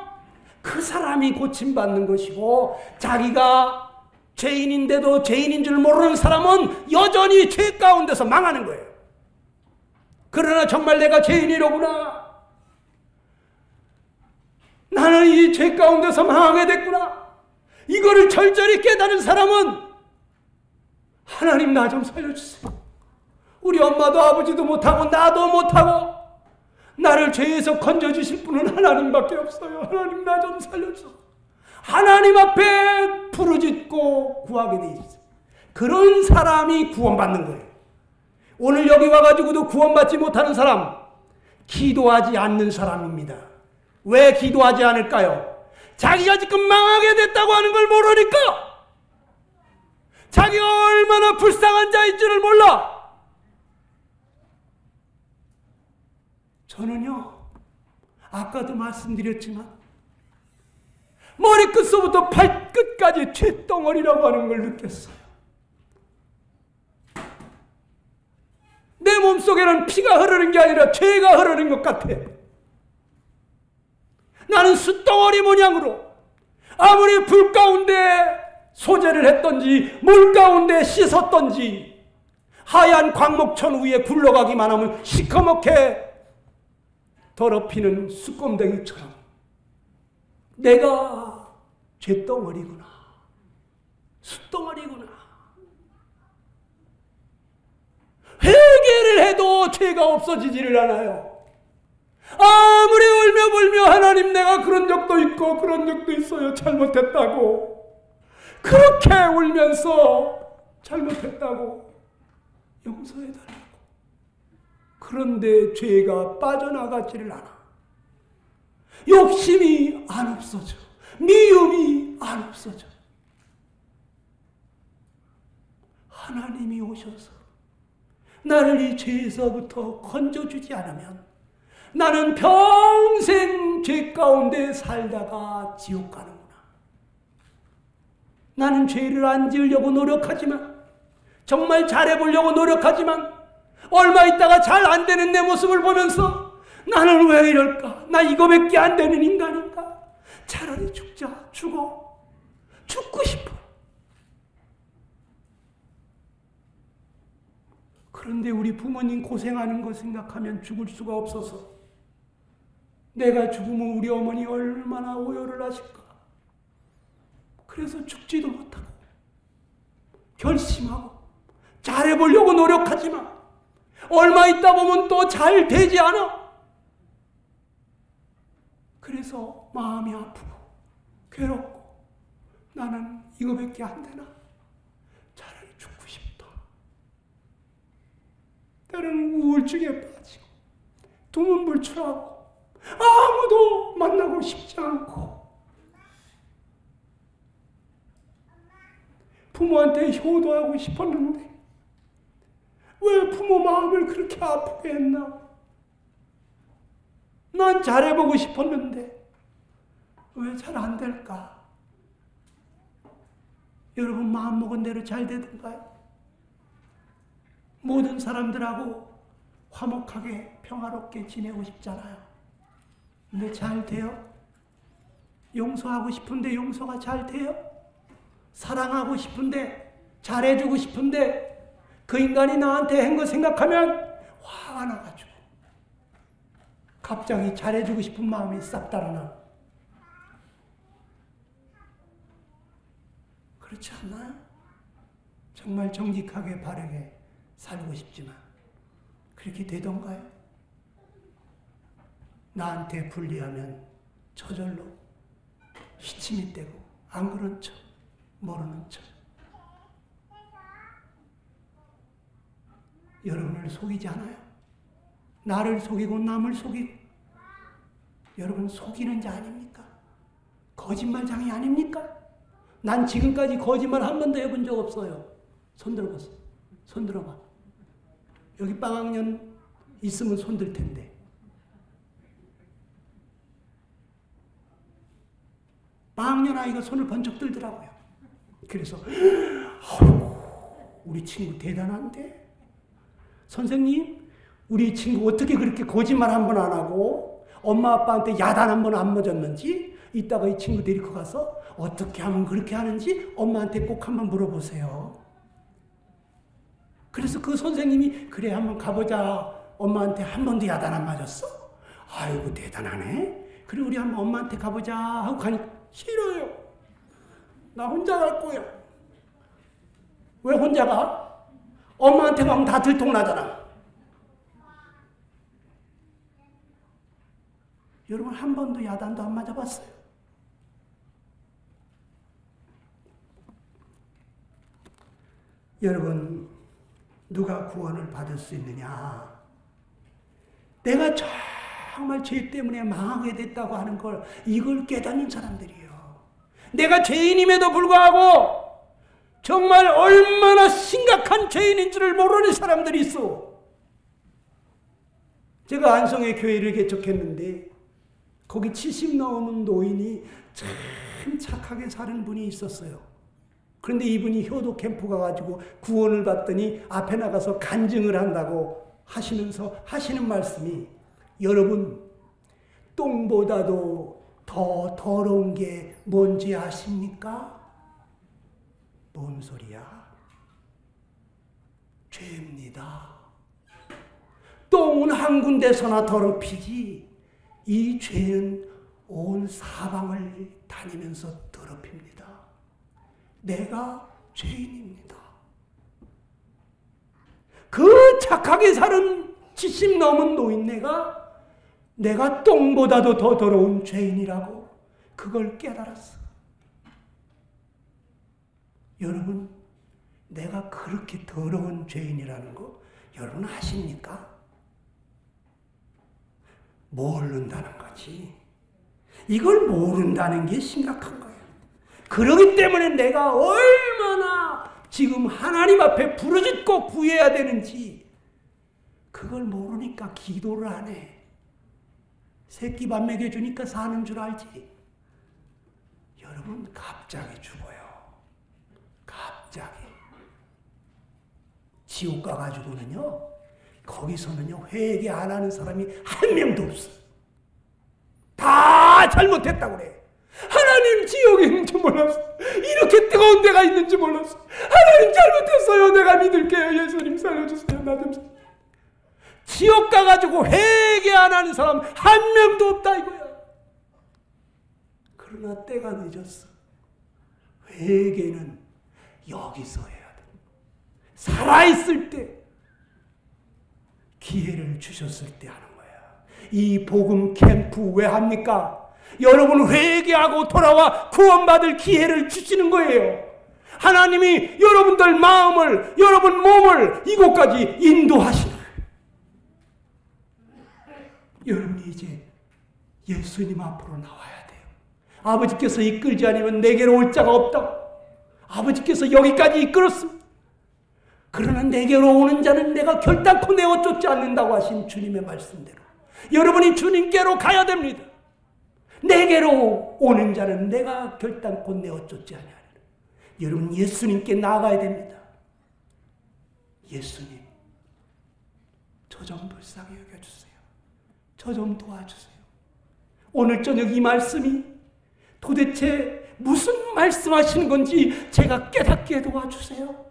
그 사람이 고침받는 것이고, 자기가 죄인인데도 죄인인 줄 모르는 사람은 여전히 죄 가운데서 망하는 거예요. 그러나 정말 내가 죄인이로구나, 나는 이 죄 가운데서 망하게 됐구나, 이거를 절절히 깨달은 사람은 하나님 나 좀 살려주세요. 우리 엄마도 아버지도 못하고 나도 못하고 나를 죄에서 건져주실 분은 하나님밖에 없어요. 하나님 나 좀 살려주세요. 하나님 앞에 부르짖고 구하게 돼 있어요. 그런 사람이 구원받는 거예요. 오늘 여기 와가지고도 구원받지 못하는 사람, 기도하지 않는 사람입니다. 왜 기도하지 않을까요? 자기가 지금 망하게 됐다고 하는 걸 모르니까. 자기가 얼마나 불쌍한 자인 줄을 몰라. 저는요, 아까도 말씀드렸지만 머리끝서부터 발끝까지 죄덩어리라고 하는 걸 느꼈어요. 내 몸속에는 피가 흐르는 게 아니라 죄가 흐르는 것 같아. 나는 숯덩어리 모양으로 아무리 불 가운데 소재를 했던지 물 가운데 씻었던지 하얀 광목천 위에 굴러가기만 하면 시커멓게 더럽히는 숯검댕이처럼 내가 죄덩어리구나, 숯덩어리구나. 회개를 해도 죄가 없어지지를 않아요. 아무리 울며 불며 하나님 내가 그런 적도 있고 그런 적도 있어요, 잘못했다고, 그렇게 울면서 잘못했다고 용서해달라고. 그런데 죄가 빠져나가지를 않아. 욕심이 안 없어져. 미움이 안 없어져. 하나님이 오셔서 나를 이 죄에서부터 건져주지 않으면 나는 평생 죄 가운데 살다가 지옥 가는구나. 나는 죄를 안 지으려고 노력하지만, 정말 잘해보려고 노력하지만 얼마 있다가 잘 안 되는 내 모습을 보면서 나는 왜 이럴까? 나 이거밖에 안 되는 인간인가? 차라리 죽자. 죽고 싶어. 그런데 우리 부모님 고생하는 거 생각하면 죽을 수가 없어서 내가 죽으면 우리 어머니 얼마나 오열을 하실까? 그래서 죽지도 못하고 결심하고 잘해보려고 노력하지만 얼마 있다 보면 또 잘 되지 않아. 그래서 마음이 아프고 괴롭고 나는 이거밖에 안 되나? 차라리 죽고 싶다. 때로는 우울증에 빠지고 두문불출하고 아무도 만나고 싶지 않고 부모한테 효도하고 싶었는데 왜 부모 마음을 그렇게 아프게 했나? 난 잘해보고 싶었는데 왜 잘 안 될까? 여러분 마음먹은 대로 잘 되던가요? 모든 사람들하고 화목하게 평화롭게 지내고 싶잖아요. 근데 잘 돼요? 용서하고 싶은데 용서가 잘 돼요? 사랑하고 싶은데 잘해주고 싶은데 그 인간이 나한테 한 거 생각하면 화가 나가지고 갑자기 잘해주고 싶은 마음이 싹 달아나. 그렇지 않나요? 정말 정직하게 바르게 살고 싶지만 그렇게 되던가요? 나한테 불리하면 저절로 시침이 떼고 안 그런 척, 모르는 척. 여러분을 속이지 않아요? 나를 속이고 남을 속이고 여러분 속이는 자 아닙니까? 거짓말장이 아닙니까? 난 지금까지 거짓말 한 번도 해본 적 없어요. 손 들어봤어. 손 들어봐. 여기 빵학년 있으면 손 들 텐데. 빵학년 아이가 손을 번쩍 들더라고요. 그래서 우리 친구 대단한데? 선생님, 우리 친구 어떻게 그렇게 거짓말 한 번 안 하고 엄마 아빠한테 야단 한 번 안 맞았는지 이따가 이 친구 데리고 가서 어떻게 하면 그렇게 하는지 엄마한테 꼭 한번 물어보세요. 그래서 그 선생님이 그래 한번 가보자. 엄마한테 한 번도 야단 안 맞았어? 아이고 대단하네. 그래 우리 한번 엄마한테 가보자 하고 가니까 싫어요. 나 혼자 갈 거야. 왜 혼자 가? 엄마한테 가면 다 들통나잖아. 여러분 한 번도 야단도 안 맞아봤어요? 여러분 누가 구원을 받을 수 있느냐? 내가 정말 죄 때문에 망하게 됐다고 하는 걸 이걸 깨닫는 사람들이에요. 내가 죄인임에도 불구하고 정말 얼마나 심각한 죄인인 줄을 모르는 사람들이 있어. 제가 안성의 교회를 개척했는데 거기 70 넘은 노인이 참 착하게 사는 분이 있었어요. 그런데 이분이 효도 캠프 가가지고 구원을 받더니 앞에 나가서 간증을 한다고 하시면서 하시는 말씀이 여러분 똥보다도 더 더러운 게 뭔지 아십니까? 뭔 소리야? 죄입니다. 똥은 한 군데서나 더럽히지 이 죄는 온 사방을 다니면서 더럽힙니다. 내가 죄인입니다. 그 착하게 사는 70 넘은 노인네가 내가 똥보다도 더 더러운 죄인이라고 그걸 깨달았어. 여러분, 내가 그렇게 더러운 죄인이라는 거 여러분 아십니까? 모른다는 거지. 이걸 모른다는 게 심각한 거예요. 그러기 때문에 내가 얼마나 지금 하나님 앞에 부르짖고 구해야 되는지 그걸 모르니까 기도를 안 해. 새끼 밥 먹여주니까 사는 줄 알지. 여러분 갑자기 죽어요. 갑자기. 지옥 가가지고는요. 거기서는요. 회개 안 하는 사람이 한 명도 없어. 다 잘못했다고 그래. 하나님 지옥에 있는지 몰랐어. 이렇게 뜨거운 데가 있는지 몰랐어. 하나님 잘못했어요. 내가 믿을게요. 예수님 살려주세요. 나 좀. 지옥 가가지고 회개 안 하는 사람 한 명도 없다 이거야. 그러나 때가 늦었어. 회개는 여기서 해야 돼. 살아있을 때 기회를 주셨을 때 하는 거야. 이 복음 캠프 왜 합니까? 여러분 회개하고 돌아와 구원받을 기회를 주시는 거예요. 하나님이 여러분들 마음을, 여러분 몸을 이곳까지 인도하시는 거예요. 여러분이 이제 예수님 앞으로 나와야 돼요. 아버지께서 이끌지 않으면 내게로 올 자가 없다. 아버지께서 여기까지 이끌었습니다. 그러나 내게로 오는 자는 내가 결단코 내어 쫓지 않는다고 하신 주님의 말씀대로 여러분이 주님께로 가야 됩니다. 내게로 오는 자는 내가 결단코 내어 쫓지 않으리라. 여러분 예수님께 나아가야 됩니다. 예수님, 저 좀 불쌍히 여겨주세요. 저 좀 도와주세요. 오늘 저녁 이 말씀이 도대체 무슨 말씀하시는 건지 제가 깨닫게 도와주세요.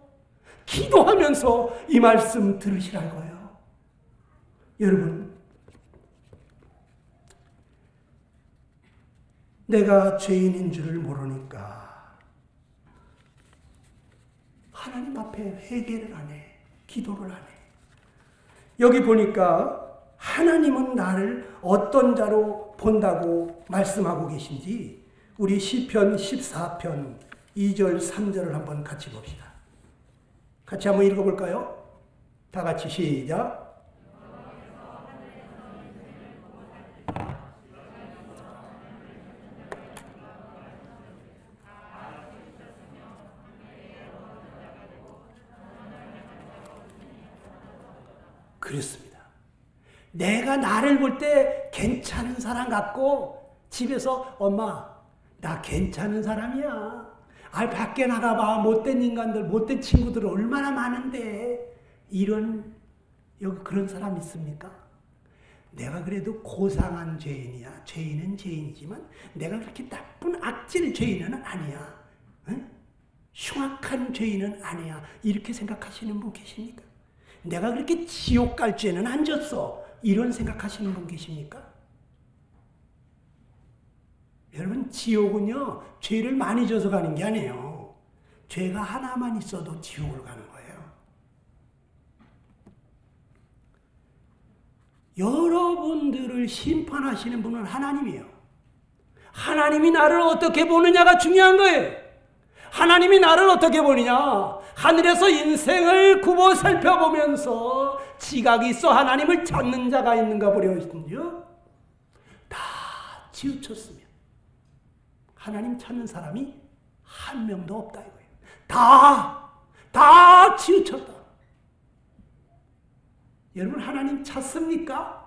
기도하면서 이 말씀 들으시라고요. 여러분, 내가 죄인인 줄을 모르니까 하나님 앞에 회개를 안 해. 기도를 안 해. 여기 보니까 하나님은 나를 어떤 자로 본다고 말씀하고 계신지 우리 시편 14편 2절 3절을 한번 같이 봅시다. 같이 한번 읽어볼까요? 다 같이 시작. 그렇습니다. 내가 나를 볼 때 괜찮은 사람 같고 집에서 엄마 나 괜찮은 사람이야. 밖에 나가봐. 못된 인간들, 못된 친구들 얼마나 많은데 이런 여기 그런 사람 있습니까? 내가 그래도 고상한 죄인이야. 죄인은 죄인이지만 내가 그렇게 나쁜 악질 죄인은 아니야. 응? 흉악한 죄인은 아니야. 이렇게 생각하시는 분 계십니까? 내가 그렇게 지옥 갈 죄는 안 졌어. 이런 생각하시는 분 계십니까? 여러분 지옥은요 죄를 많이 져서 가는 게 아니에요. 죄가 하나만 있어도 지옥을 가는 거예요. 여러분들을 심판하시는 분은 하나님이에요. 하나님이 나를 어떻게 보느냐가 중요한 거예요. 하나님이 나를 어떻게 보느냐. 하늘에서 인생을 굽어 살펴보면서 지각이 있어 하나님을 찾는 자가 있는가 보려하시든지요. 다 치우쳤으면 하나님 찾는 사람이 한 명도 없다 이거예요. 다 치우쳤다. 여러분 하나님 찾습니까?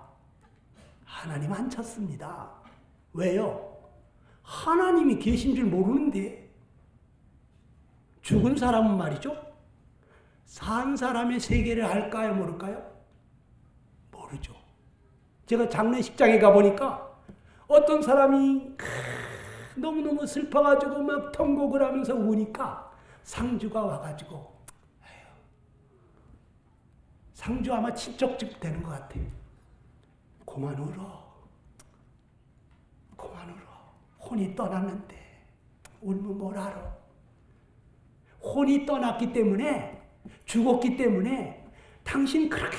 하나님 안 찾습니다. 왜요? 하나님이 계신 줄 모르는데. 죽은 사람은 말이죠. 산 사람의 세계를 알까요? 모를까요? 모르죠. 제가 장례식장에 가보니까 어떤 사람이 너무너무 슬퍼가지고 막 통곡을 하면서 우니까 상주가 와가지고 상주 아마 친척집 되는 것 같아. 그만 울어. 그만 울어. 혼이 떠났는데 울면 뭘 알아. 혼이 떠났기 때문에 죽었기 때문에 당신 그렇게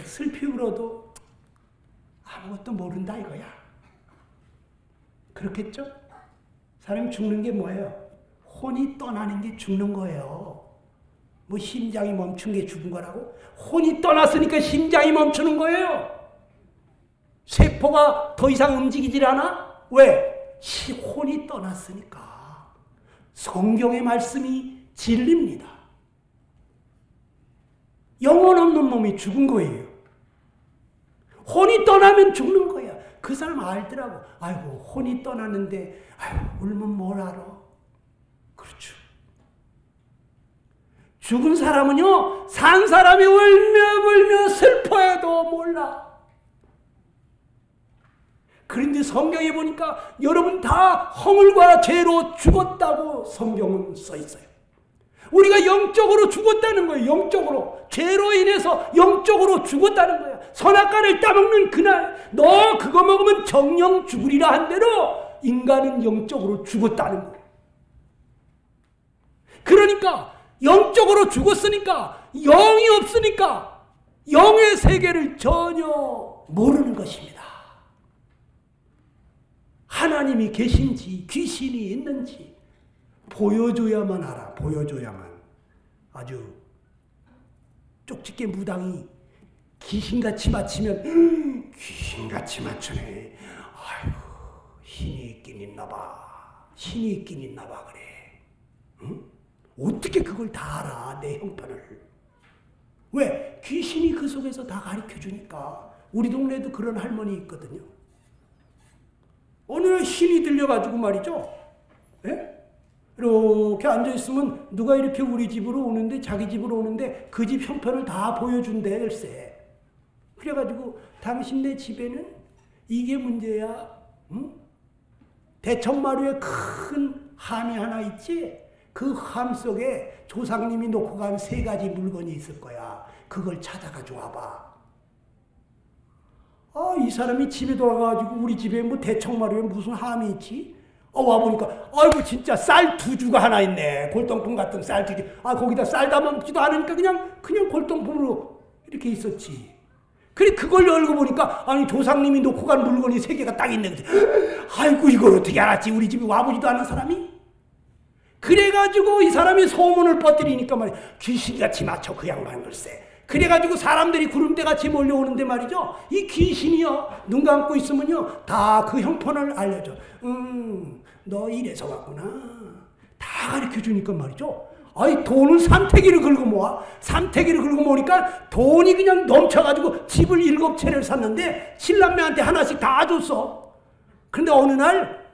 슬피 울어도 아무것도 모른다 이거야. 그렇겠죠? 사람이 죽는 게 뭐예요? 혼이 떠나는 게 죽는 거예요. 뭐 심장이 멈춘 게 죽은 거라고? 혼이 떠났으니까 심장이 멈추는 거예요. 세포가 더 이상 움직이질 않아? 왜? 혼이 떠났으니까. 성경의 말씀이 진리입니다. 영혼 없는 몸이 죽은 거예요. 혼이 떠나면 죽는 거야. 그 사람 알더라고. 아이고 혼이 떠났는데 아이고 울면 뭘 알아. 그렇죠. 죽은 사람은요 산 사람이 울며 불며 슬퍼해도 몰라. 그런데 성경에 보니까 여러분 다 허물과 죄로 죽었다고 성경은 써 있어요. 우리가 영적으로 죽었다는 거예요. 영적으로. 죄로 인해서 영적으로 죽었다는 거야. 선악과를 따먹는 그날 너 그거 먹으면 정령 죽으리라 한 대로 인간은 영적으로 죽었다는 거예요. 그러니까 영적으로 죽었으니까 영이 없으니까 영의 세계를 전혀 모르는 것입니다. 하나님이 계신지 귀신이 있는지 보여줘야만 알아. 보여줘야만. 아주 쪽집게 무당이 귀신같이 맞히면 귀신같이 맞추네. 아이고 신이 있긴 있나 봐. 신이 있긴 있나 봐 그래. 응? 어떻게 그걸 다 알아 내 형편을. 왜? 귀신이 그 속에서 다 가르쳐주니까. 우리 동네에도 그런 할머니 있거든요. 어느 날 신이 들려가지고 말이죠. 예? 이렇게 앉아있으면 누가 이렇게 우리 집으로 오는데 자기 집으로 오는데 그 집 형편을 다 보여준대 글쎄. 그래가지고 당신네 집에는 이게 문제야. 응? 대청마루에 큰 함이 하나 있지? 그 함 속에 조상님이 놓고 간 3가지 물건이 있을 거야. 그걸 찾아가지고 와봐. 아, 이 사람이 집에 돌아가가지고 우리 집에 뭐 대청마루에 무슨 함이 있지? 와보니까 아이고 진짜 쌀 2주가 하나 있네. 골동품 같은 쌀 2주. 아, 거기다 쌀 담아먹지도 않으니까 그냥 골동품으로 이렇게 있었지. 그래 그걸 열고 보니까 아니 조상님이 놓고 간 물건이 3개가 딱 있네. 아이고 이걸 어떻게 알았지? 우리 집에 와보지도 않은 사람이? 그래가지고 이 사람이 소문을 뻗들이니까 말이야. 귀신같이 맞춰 그 양반 글쎄. 그래가지고 사람들이 구름대같이 몰려오는데 말이죠. 이 귀신이요. 눈 감고 있으면요. 다 그 형편을 알려줘. 너 이래서 왔구나. 다 가르쳐주니까 말이죠. 아이 돈을 삼태기를 긁어 모아. 삼태기를 긁어 모으니까 돈이 그냥 넘쳐가지고 집을 7채를 샀는데 신남매한테 하나씩 다 줬어. 그런데 어느 날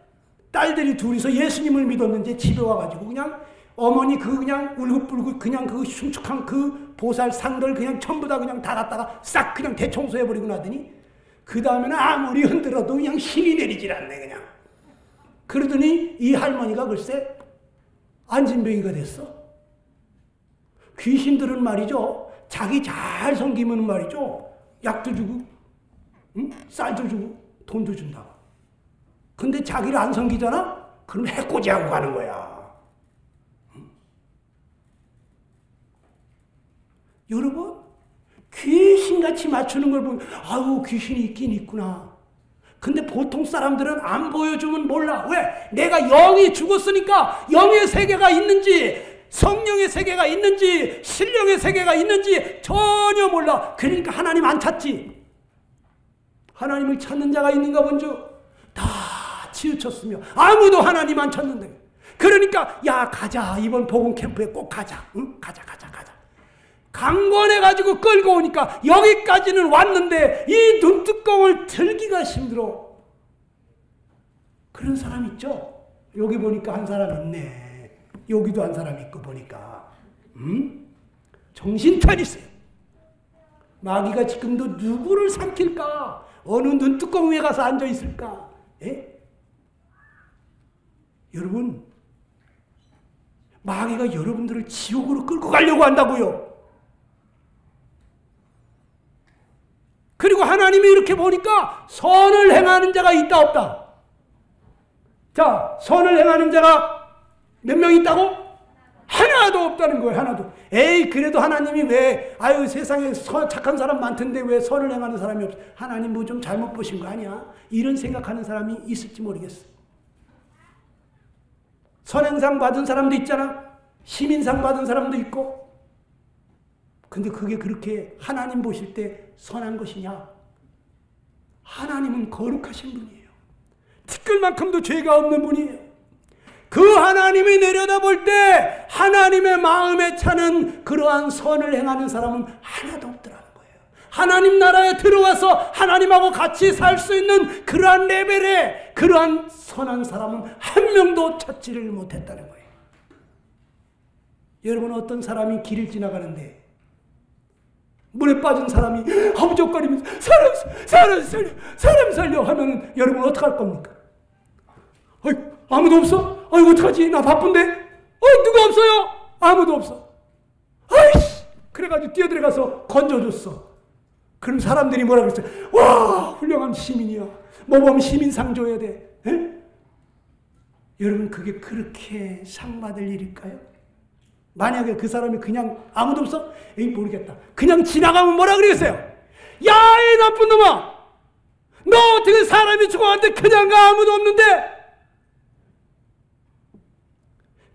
딸들이 둘이서 예수님을 믿었는지 집에 와가지고 그냥 어머니 그냥 울긋불긋 그냥 그 흉측한 그 보살 상들 그냥 전부 다 그냥 다 갖다가 싹 그냥 대청소해버리고 나더니 그 다음에는 아무리 흔들어도 그냥 힘이 내리질 않네 그냥. 그러더니 이 할머니가 글쎄 안진뱅이가 됐어. 귀신들은 말이죠. 자기 잘 섬기면 말이죠. 약도 주고 응? 쌀도 주고 돈도 준다고. 근데 자기를 안 섬기잖아? 그럼 해코지하고 가는 거야. 응? 여러분, 귀신같이 맞추는 걸 보면 아유 귀신이 있긴 있구나. 근데 보통 사람들은 안 보여주면 몰라. 왜? 내가 영이 죽었으니까 영의 세계가 있는지 성령의 세계가 있는지 신령의 세계가 있는지 전혀 몰라. 그러니까 하나님 안 찾지. 하나님을 찾는 자가 있는가 본즉 다 치우쳤으며 아무도 하나님 안 찾는데. 그러니까 야 가자 이번 복음 캠프에 꼭 가자. 응? 가자. 강권해가지고 끌고 오니까 여기까지는 왔는데 이 눈뚜껑을 들기가 힘들어. 그런 사람 있죠? 여기 보니까 한 사람 있네. 여기도 한 사람 있고 보니까 정신 차리세요. 마귀가 지금도 누구를 삼킬까? 어느 눈뚜껑 위에 가서 앉아있을까? 예? 여러분, 마귀가 여러분들을 지옥으로 끌고 가려고 한다고요. 그리고 하나님이 이렇게 보니까 선을 행하는 자가 있다 없다. 자, 선을 행하는 자가 몇 명 있다고? 하나도 없다는 거예요. 하나도. 에이 그래도 하나님이 왜 아유 세상에 착한 사람 많던데 왜 선을 행하는 사람이 없어. 하나님 뭐 좀 잘못 보신 거 아니야? 이런 생각하는 사람이 있을지 모르겠어. 선행상 받은 사람도 있잖아. 시민상 받은 사람도 있고. 근데 그게 그렇게 하나님 보실 때 선한 것이냐? 하나님은 거룩하신 분이에요. 티끌만큼도 죄가 없는 분이에요. 그 하나님이 내려다볼 때 하나님의 마음에 차는 그러한 선을 행하는 사람은 하나도 없더라는 거예요. 하나님 나라에 들어와서 하나님하고 같이 살 수 있는 그러한 레벨에 그러한 선한 사람은 한 명도 찾지를 못했다는 거예요. 여러분 어떤 사람이 길을 지나가는데 물에 빠진 사람이 허우적거리면서 사람 살려 하면은 여러분 어떡할 겁니까? 어이, 아무도 없어? 어이, 어떡하지? 나 바쁜데? 누가 없어요? 아무도 없어. 아이씨! 그래가지고 뛰어들어가서 건져줬어. 그럼 사람들이 뭐라 그랬어요? 와, 훌륭한 시민이야. 모범 시민상 줘야 돼. 에? 여러분, 그게 그렇게 상 받을 일일까요? 만약에 그 사람이 그냥 아무도 없어? 에이 모르겠다. 그냥 지나가면 뭐라 그러겠어요? 야, 이 나쁜 놈아! 너 어떻게 사람이 죽어가는데 그냥 가? 아무도 없는데.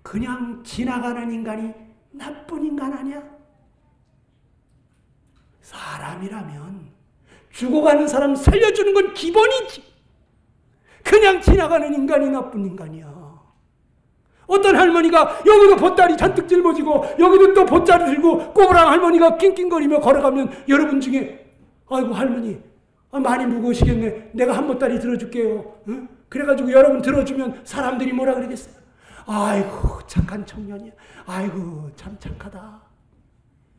그냥 지나가는 인간이 나쁜 인간 아니야? 사람이라면 죽어가는 사람 살려주는 건 기본이지. 그냥 지나가는 인간이 나쁜 인간이야. 어떤 할머니가 여기도 보따리 잔뜩 짊어지고 여기도 또 보따리 들고 꼬부랑 할머니가 낑낑거리며 걸어가면 여러분 중에 아이고 할머니 많이 무거우시겠네. 내가 한 보따리 들어줄게요. 응? 그래가지고 여러분 들어주면 사람들이 뭐라 그러겠어요? 아이고 착한 청년이야. 아이고 참 착하다.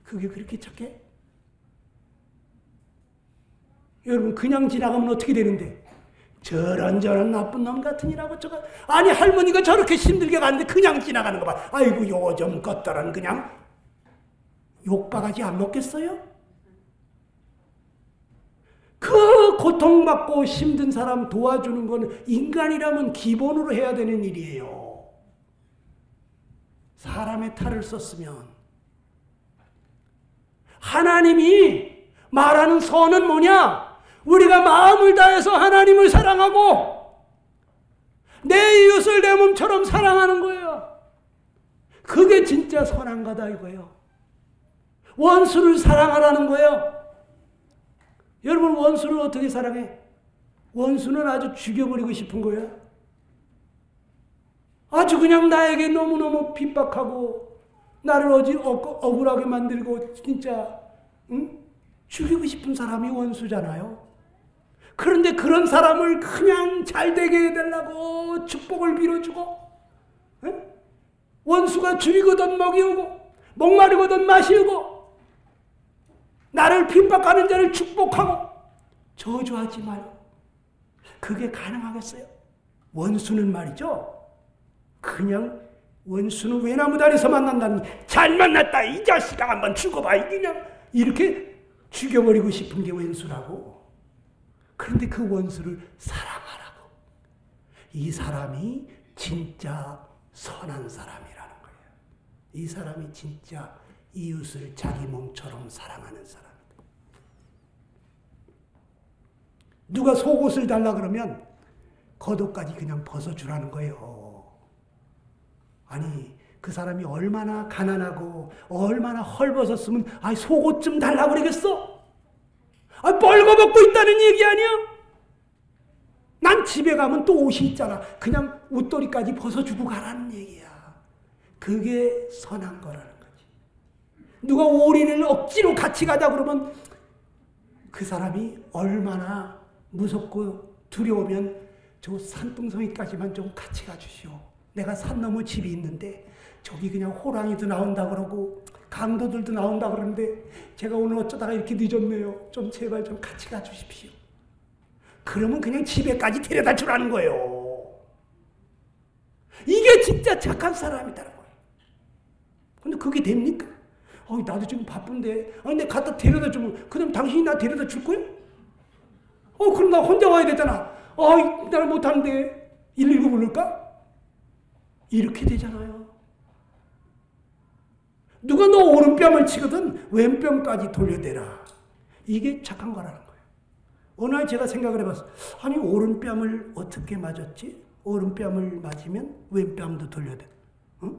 그게 그렇게 착해? 여러분 그냥 지나가면 어떻게 되는데? 저런 나쁜 놈 같으니라고 저거. 아니 할머니가 저렇게 힘들게 가는데 그냥 지나가는 거 봐. 아이고 요즘 것들은 그냥 욕바가지 안 먹겠어요? 그 고통받고 힘든 사람 도와주는 건 인간이라면 기본으로 해야 되는 일이에요. 사람의 탈을 썼으면. 하나님이 말하는 선은 뭐냐? 우리가 마음을 다해서 하나님을 사랑하고 내 이웃을 내 몸처럼 사랑하는 거예요. 그게 진짜 선한 거다 이거예요. 원수를 사랑하라는 거예요. 여러분 원수를 어떻게 사랑해? 원수는 아주 죽여버리고 싶은 거예요. 아주 그냥 나에게 너무너무 핍박하고 나를 억울하게 만들고 진짜 응? 죽이고 싶은 사람이 원수잖아요. 그런데 그런 사람을 그냥 잘되게 해달라고 축복을 빌어주고 응? 원수가 줄이거든 먹이우고 목마르거든 마시우고 나를 핍박하는 자를 축복하고 저주하지 마요. 그게 가능하겠어요? 원수는 말이죠. 그냥 원수는 외나무다리에서 만난다니 잘 만났다 이 자식아 한번 죽어봐 그냥 이렇게 죽여버리고 싶은 게 원수라고. 그런데 그 원수를 사랑하라고. 이 사람이 진짜 선한 사람이라는 거예요. 이 사람이 진짜 이웃을 자기 몸처럼 사랑하는 사람이다. 누가 속옷을 달라 그러면 겉옷까지 그냥 벗어주라는 거예요. 아니 그 사람이 얼마나 가난하고 얼마나 헐벗었으면 속옷 좀 달라고 그러겠어? 뻘거벗고 있다는 얘기 아니야? 난 집에 가면 또 옷이 있잖아. 그냥 옷도리까지 벗어주고 가라는 얘기야. 그게 선한 거라는 거지. 누가 오리를 억지로 같이 가자 그러면 그 사람이 얼마나 무섭고 두려우면 저 산둥성이까지만 좀 같이 가주시오. 내가 산 너머 집이 있는데 저기 그냥 호랑이도 나온다 그러고 강도들도 나온다 그러는데 제가 오늘 어쩌다가 이렇게 늦었네요. 좀 제발 좀 같이 가주십시오. 그러면 그냥 집에까지 데려다 주라는 거예요. 이게 진짜 착한 사람이다라는 거예요. 근데 그게 됩니까? 나도 지금 바쁜데 내가 갖다 데려다 주면 그럼 당신이 나 데려다 줄 거야? 그럼 나 혼자 와야 되잖아. 나를 못하는데 119 부를까? 이렇게 되잖아요. 누가 너 오른뺨을 치거든 왼뺨까지 돌려대라. 이게 착한 거라는 거예요. 어느 날 제가 생각을 해봤어. 아니 오른뺨을 어떻게 맞았지? 오른뺨을 맞으면 왼뺨도 돌려대. 응?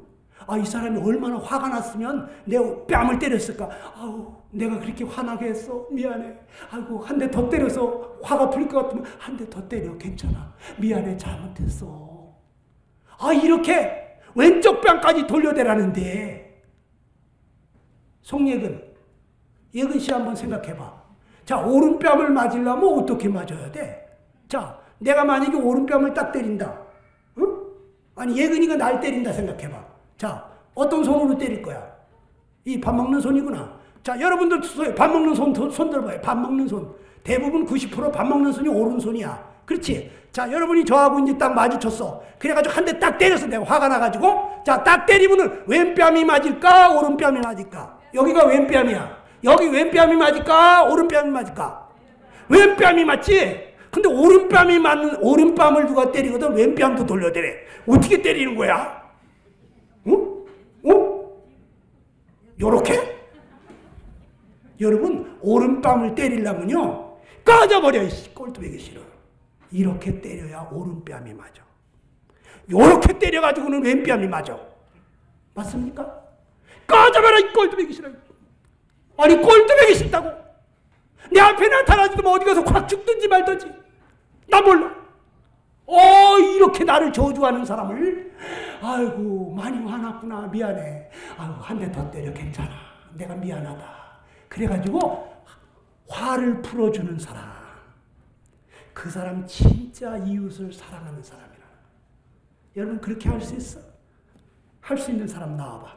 이 사람이 얼마나 화가 났으면 내 뺨을 때렸을까? 내가 그렇게 화나게 했어. 미안해. 한 대 더 때려서 화가 풀릴 것 같으면 한 대 더 때려. 괜찮아. 미안해. 잘못했어. 이렇게 왼쪽 뺨까지 돌려대라는데 예근 씨 한번 생각해봐. 자, 오른뺨을 맞으려면 어떻게 맞아야 돼? 자, 내가 만약에 오른뺨을 딱 때린다. 응? 아니, 예근이가 날 때린다 생각해봐. 자, 어떤 손으로 때릴 거야? 이 밥 먹는 손이구나. 자, 여러분들 밥 먹는 손 들어봐요. 밥 먹는 손. 대부분 90% 밥 먹는 손이 오른손이야. 그렇지? 자, 여러분이 저하고 이제 딱 마주쳤어. 그래가지고 한 대 딱 때렸어. 내가 화가 나가지고. 자, 딱 때리면은 왼뺨이 맞을까? 오른뺨이 맞을까? 여기가 왼뺨이야. 여기 왼뺨이 맞을까? 오른뺨이 맞을까? 왼뺨이 맞지? 근데 오른뺨을 누가 때리거든 왼뺨도 돌려대래. 어떻게 때리는 거야? 요렇게? 여러분, 오른뺨을 때리려면요. 꺼져버려, 꼴뚜기 싫어. 이렇게 때려야 오른뺨이 맞아. 요렇게 때려가지고는 왼뺨이 맞아. 맞습니까? 꺼져버려, 이 꼴뚜기 싫어. 아니, 꼴뚜기 싫다고. 내 앞에 나타나지도 뭐 어디 가서 확 죽든지 말든지. 나 몰라. 이렇게 나를 저주하는 사람을, 아이고, 많이 화났구나. 미안해. 아이고, 한 대 더 때려. 괜찮아. 내가 미안하다. 그래가지고 화를 풀어주는 사람. 그 사람 진짜 이웃을 사랑하는 사람이라. 여러분, 그렇게 할 수 있어? 할 수 있는 사람 나와봐.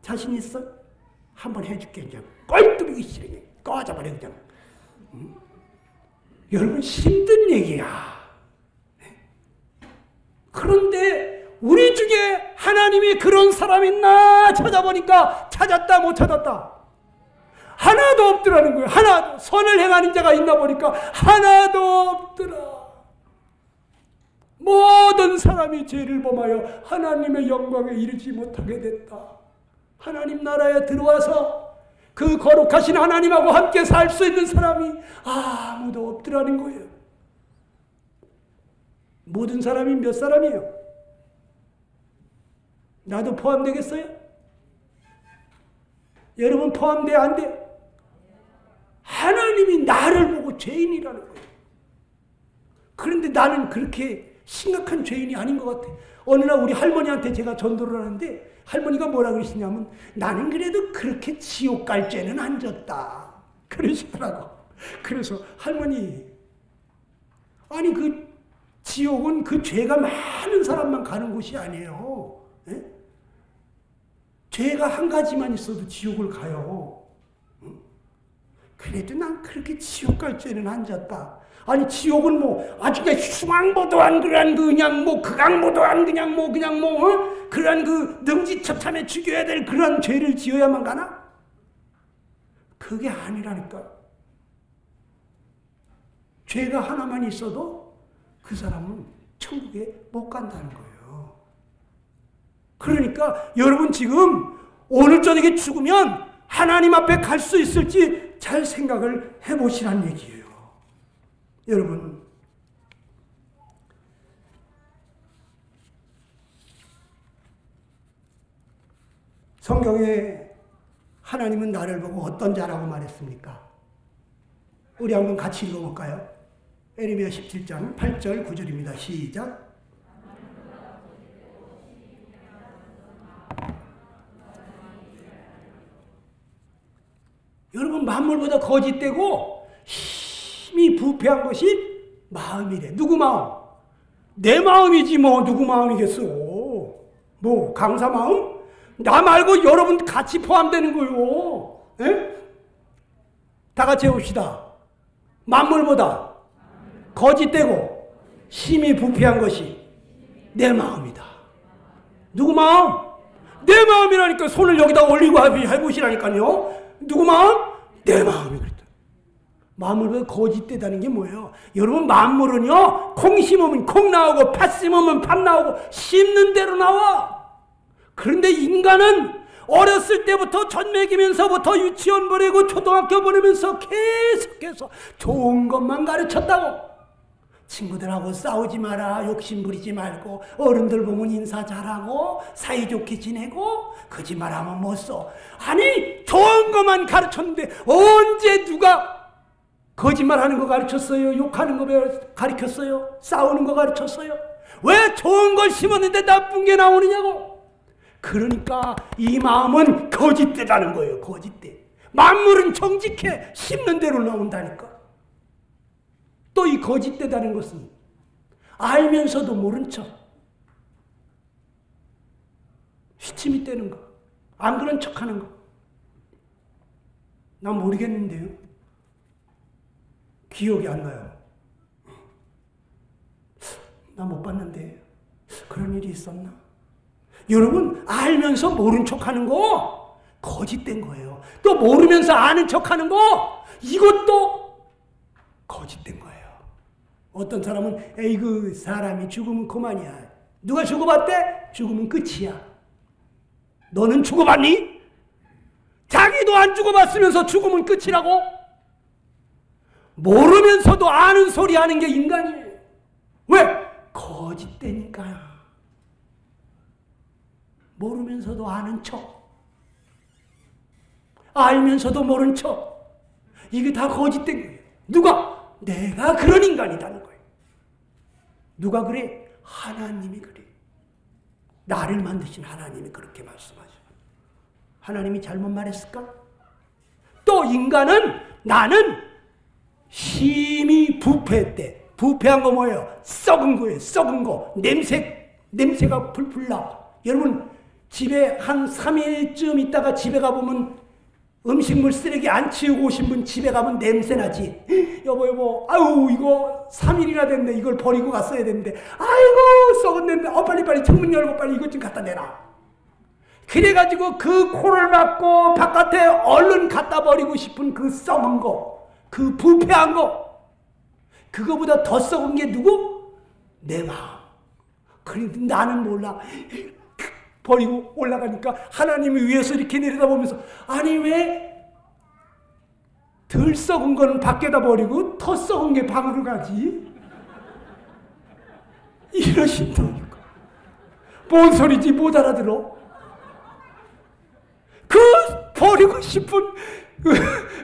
자신 있어? 한번 해줄게. 그냥 꼴뚜기 싫어. 꺼져버려 그냥. 여러분, 힘든 얘기야. 그런데 우리 중에 하나님이 그런 사람 있나 찾아보니까 찾았다 못 찾았다. 하나도 없더라는 거예요. 하나도. 선을 행하는 자가 있나 보니까 하나도 없더라. 모든 사람이 죄를 범하여 하나님의 영광에 이르지 못하게 됐다. 하나님 나라에 들어와서 그 거룩하신 하나님하고 함께 살 수 있는 사람이 아무도 없더라는 거예요. 모든 사람이 몇 사람이에요? 나도 포함되겠어요? 여러분 포함돼 안 돼요? 하나님이 나를 보고 죄인이라는 거예요. 그런데 나는 그렇게 심각한 죄인이 아닌 것 같아. 어느 날 우리 할머니한테 제가 전도를 하는데 할머니가 뭐라 그러시냐면 나는 그래도 그렇게 지옥 갈 죄는 안 졌다. 그러시더라고. 그래서 할머니, 아니 그 지옥은 그 죄가 많은 사람만 가는 곳이 아니에요. 에? 죄가 한 가지만 있어도 지옥을 가요. 그래도 난 그렇게 지옥 갈 죄는 안 졌다. 아니 지옥은 뭐 아주 그냥 흉악보도 안 그런 그냥 뭐 극악보도 안 그냥 뭐 그런 그 능지처참해 죽여야 될 그런 죄를 지어야만 가나? 그게 아니라니까. 죄가 하나만 있어도 그 사람은 천국에 못 간다는 거예요. 그러니까 여러분 지금 오늘 저녁에 죽으면 하나님 앞에 갈 수 있을지 잘 생각을 해보시란 얘기예요. 여러분, 성경에 하나님은 나를 보고 어떤 자라고 말했습니까? 우리 한번 같이 읽어볼까요? 에레미야 17장 8절 9절입니다. 시작. 여러분, 만물보다 거짓되고 힘이 부패한 것이 마음이래. 누구 마음? 내 마음이지 뭐 누구 마음이겠어. 뭐 강사 마음? 나 말고 여러분 같이 포함되는 거요. 에? 다 같이 해봅시다. 만물보다 거짓되고 힘이 부패한 것이 내 마음이다. 누구 마음? 내 마음이라니까. 손을 여기다 올리고 해보시라니까요. 누구 마음? 내 마음이 그랬다. 만물보다 거짓되다는 게 뭐예요? 여러분, 만물은요, 콩 심으면 콩 나오고 팥 심으면 팥 나오고 심는 대로 나와. 그런데 인간은 어렸을 때부터 젖 먹이면서부터 유치원 보내고 초등학교 보내면서 계속해서 좋은 것만 가르쳤다고. 친구들하고 싸우지 마라, 욕심 부리지 말고, 어른들 보면 인사 잘하고, 사이좋게 지내고, 거짓말하면 못 써. 아니, 좋은 것만 가르쳤는데 언제 누가 거짓말하는 거 가르쳤어요? 욕하는 거 가르쳤어요? 싸우는 거 가르쳤어요? 왜 좋은 걸 심었는데 나쁜 게 나오느냐고? 그러니까 이 마음은 거짓되다는 거예요. 거짓돼. 만물은 정직해. 심는 대로 나온다니까. 또 이 거짓되다는 것은 알면서도 모른 척, 휘침이 떼는 거, 안 그런 척하는 거. 난 모르겠는데요. 기억이 안 나요. 나 못 봤는데 그런 일이 있었나? 여러분, 알면서 모른 척하는 거 거짓된 거예요. 또 모르면서 아는 척하는 거 이것도 거짓된 거예요. 어떤 사람은 에이그 사람이 죽으면 그만이야. 누가 죽어봤대? 죽으면 끝이야. 너는 죽어봤니? 자기도 안 죽어봤으면서 죽으면 끝이라고? 모르면서도 아는 소리 하는 게 인간이에요. 왜? 거짓되니까요. 모르면서도 아는 척, 알면서도 모른 척, 이게 다 거짓된 거예요. 누가? 내가 그런 인간이라는 거예요. 누가 그래? 하나님이 그래. 나를 만드신 하나님이 그렇게 말씀하죠. 하나님이 잘못 말했을까? 또 인간은, 나는 심히 부패했대. 부패한 거 뭐예요? 썩은 거예요. 썩은 거. 냄새가 풀풀 나. 여러분, 집에 한 3일쯤 있다가 집에 가보면 음식물 쓰레기 안 치우고 오신 분 집에 가면 냄새 나지. 여보, 아유, 이거 3일이나 됐네. 이걸 버리고 갔어야 되는데. 아이고, 썩은 냄새. 빨리 창문 열고 빨리 이것 좀 갖다 내라. 그래가지고 그 코를 막고 바깥에 얼른 갖다 버리고 싶은 그 썩은 거, 그 부패한 거, 그거보다 더 썩은 게 누구? 내 마음. 그런데 나는 몰라. 버리고 올라가니까 하나님이 위에서 이렇게 내려다보면서, 아니 왜 덜 썩은 거는 밖에다 버리고 더 썩은 게 방으로 가지? 이러신다니까. 뭔 소리지 못 알아들어? 그 버리고 싶은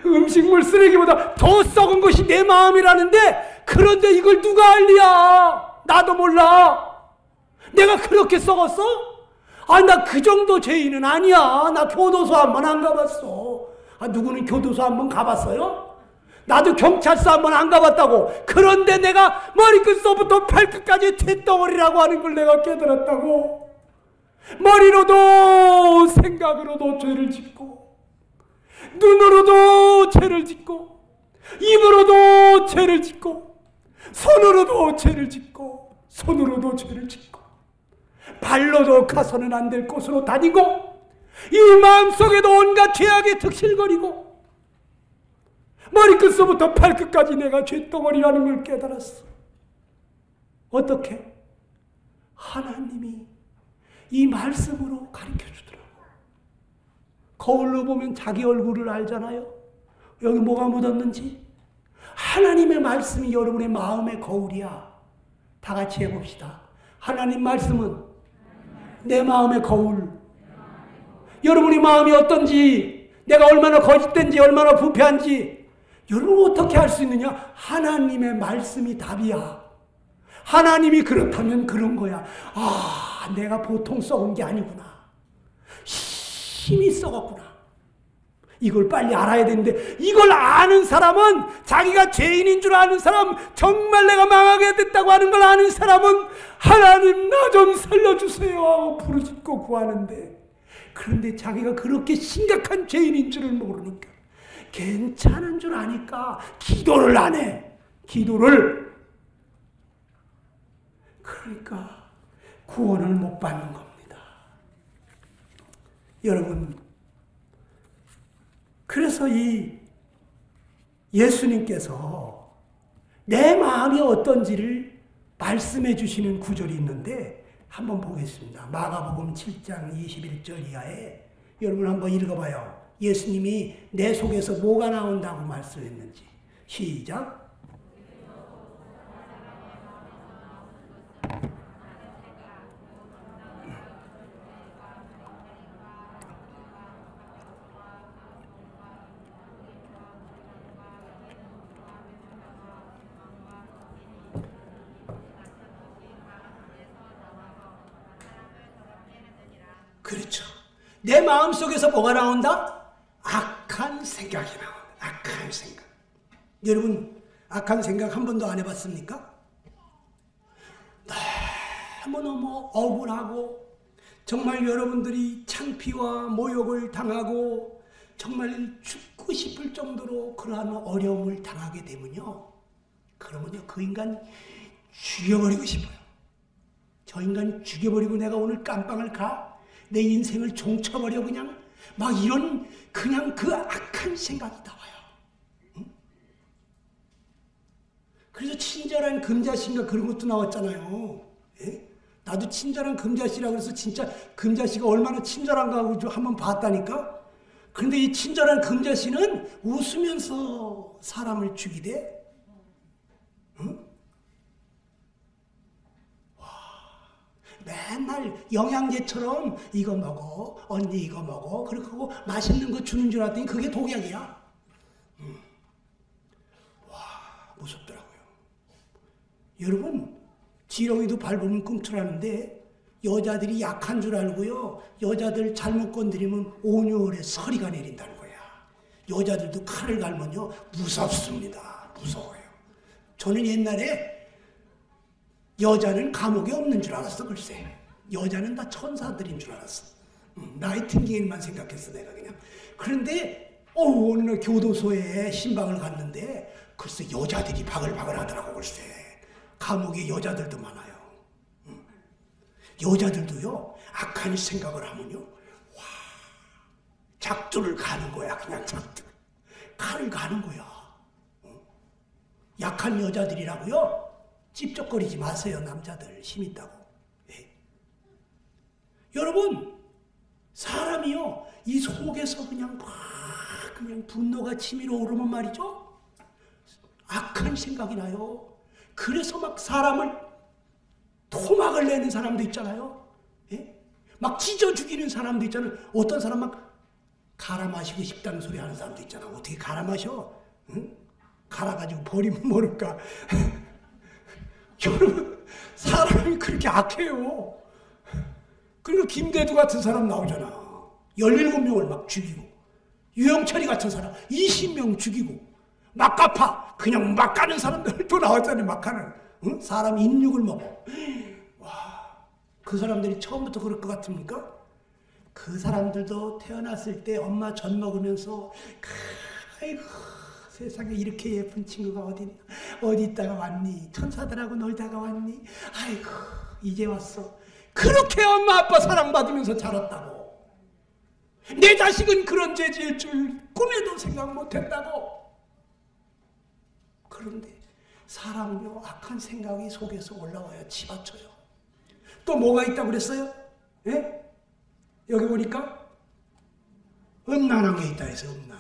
음식물 쓰레기보다 더 썩은 것이 내 마음이라는데, 그런데 이걸 누가 알리야? 나도 몰라. 내가 그렇게 썩었어? 나 그 정도 죄인은 아니야. 나 교도소 한 번 안 가봤어. 누구는 교도소 한 번 가봤어요? 나도 경찰서 한 번 안 가봤다고. 그런데 내가 머리끝서부터 발끝까지 죄덩어리라고 하는 걸 내가 깨달았다고. 머리로도 생각으로도 죄를 짓고, 눈으로도 죄를 짓고, 입으로도 죄를 짓고, 손으로도 죄를 짓고, 손으로도 죄를 짓고, 발로도 가서는 안 될 곳으로 다니고, 이 마음속에도 온갖 죄악에 득실거리고, 머리끝서부터 발끝까지 내가 죄덩어리라는 걸 깨달았어. 어떻게? 하나님이 이 말씀으로 가르쳐주더라고. 거울로 보면 자기 얼굴을 알잖아요. 여기 뭐가 묻었는지. 하나님의 말씀이 여러분의 마음의 거울이야. 다 같이 해봅시다. 하나님 말씀은 내 마음의 거울. 여러분의 마음이 어떤지, 내가 얼마나 거짓된지, 얼마나 부패한지 여러분 어떻게 알 수 있느냐? 하나님의 말씀이 답이야. 하나님이 그렇다면 그런 거야. 내가 보통 썩은 게 아니구나. 힘이 썩었구나. 이걸 빨리 알아야 되는데, 이걸 아는 사람은, 자기가 죄인인 줄 아는 사람, 정말 내가 망하게 됐다고 하는 걸 아는 사람은 하나님 나 좀 살려주세요 하고 부르짖고 구하는데, 그런데 자기가 그렇게 심각한 죄인인 줄을 모르니까, 괜찮은 줄 아니까 기도를 안 해. 기도를. 그러니까 구원을 못 받는 겁니다. 여러분, 그래서 이 예수님께서 내 마음이 어떤지를 말씀해 주시는 구절이 있는데 한번 보겠습니다. 마가복음 7장 21절 이하에 여러분 한번 읽어봐요. 예수님이 내 속에서 뭐가 나온다고 말씀했는지. 시작. 그렇죠. 내 마음속에서 뭐가 나온다? 악한 생각이 나온다. 악한 생각. 여러분, 악한 생각 한 번도 안 해봤습니까? 너무너무 억울하고, 정말 여러분들이 창피와 모욕을 당하고, 정말 죽고 싶을 정도로 그러한 어려움을 당하게 되면요, 그러면요, 그 인간 죽여버리고 싶어요. 저 인간 죽여버리고 내가 오늘 깜빵을 가? 내 인생을 종쳐버려 그냥? 막 이런 그냥 그 악한 생각이 나와요. 응? 그래서 친절한 금자씨인가 그런 것도 나왔잖아요. 예? 나도 친절한 금자씨라고 해서 진짜 금자씨가 얼마나 친절한가 하고 한번 봤다니까? 그런데 이 친절한 금자씨는 웃으면서 사람을 죽이되, 맨날 영양제처럼 이거 먹어, 언니 이거 먹어, 그렇게 하고 맛있는 거 주는 줄 알았더니 그게 독약이야. 와, 무섭더라고요. 여러분, 지렁이도 밟으면 꿈틀하는데 여자들이 약한 줄 알고요, 여자들 잘못 건드리면 온유월에 서리가 내린다는 거야. 여자들도 칼을 갈면요 무섭습니다. 무서워요. 저는 옛날에 여자는 감옥에 없는 줄 알았어. 글쎄, 여자는 다 천사들인 줄 알았어. 나이팅게일만 생각했어 내가 그냥. 그런데 어느 날 교도소에 신방을 갔는데 글쎄 여자들이 바글바글 하더라고. 글쎄 감옥에 여자들도 많아요. 여자들도요 악한 생각을 하면요 와 작두를 가는 거야. 그냥 작두 칼을 가는 거야. 약한 여자들이라고요 찝쩍거리지 마세요. 남자들 힘 있다고. 네. 여러분, 사람이요 이 속에서 그냥 막 그냥 분노가 치밀어 오르면 말이죠 악한 생각이 나요. 그래서 막 사람을 토막을 내는 사람도 있잖아요. 예? 막 찢어 죽이는 사람도 있잖아요. 어떤 사람 막 갈아 마시고 싶다는 소리 하는 사람도 있잖아. 어떻게 갈아 마셔? 응? 갈아가지고 버리면 모를까. 여러분, 사람이 그렇게 악해요. 그러니까 김대두 같은 사람 나오잖아. 17명을 막 죽이고, 유영철이 같은 사람 20명 죽이고, 막가파 그냥 막 가는 사람들 또 나왔잖아요. 막 가는. 응? 사람 인육을 먹어. 와, 그 사람들이 처음부터 그럴 것 같습니까? 그 사람들도 태어났을 때 엄마 젖 먹으면서 아이고 세상에 이렇게 예쁜 친구가 어디 있다가 왔니? 천사들하고 놀다가 왔니? 아이고 이제 왔어. 그렇게 엄마 아빠 사랑받으면서 자랐다고. 내 자식은 그런 죄 지을 줄 꿈에도 생각 못했다고. 그런데 사람은요 악한 생각이 속에서 올라와요. 치받쳐요. 또 뭐가 있다고 그랬어요? 예? 여기 보니까 음란한 게 있다 해서 음란.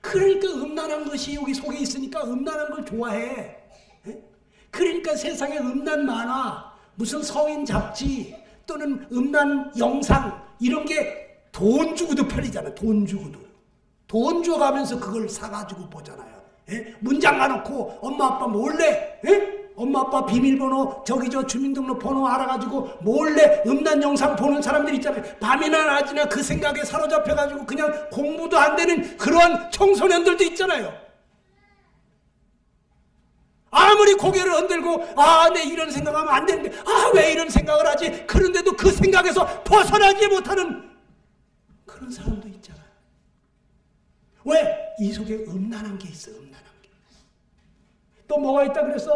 그러니까 음란한 것이 여기 속에 있으니까 음란한 걸 좋아해. 예? 그러니까 세상에 음란 만화, 무슨 성인 잡지 또는 음란 영상 이런 게 돈 주고도 팔리잖아요. 돈 주고도. 돈 줘가면서 그걸 사가지고 보잖아요. 예? 문장 가놓고 엄마 아빠 몰래 예? 엄마 아빠 비밀번호 저기 저 주민등록번호 알아가지고 몰래 음란 영상 보는 사람들 있잖아요. 밤이나 낮이나 그 생각에 사로잡혀가지고 그냥 공부도 안 되는 그러한 청소년들도 있잖아요. 아무리 고개를 흔들고 내 이런 생각하면 안 되는데 왜 이런 생각을 하지? 그런데도 그 생각에서 벗어나지 못하는 그런 사람도 있잖아요. 왜? 이 속에 음란한 게 있어. 음란한 게. 또 뭐가 있다 그랬어?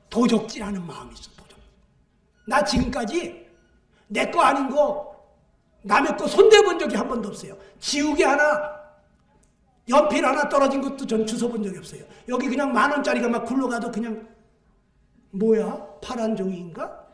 도적질하는 마음이 있어. 도적. 나 지금까지 내 거 아닌 거 남의 거 손대본 적이 한 번도 없어요. 지우개 하나 연필 하나 떨어진 것도 전 주워본 적이 없어요. 여기 그냥 10,000원짜리가 막 굴러가도 그냥 뭐야? 파란 종이인가?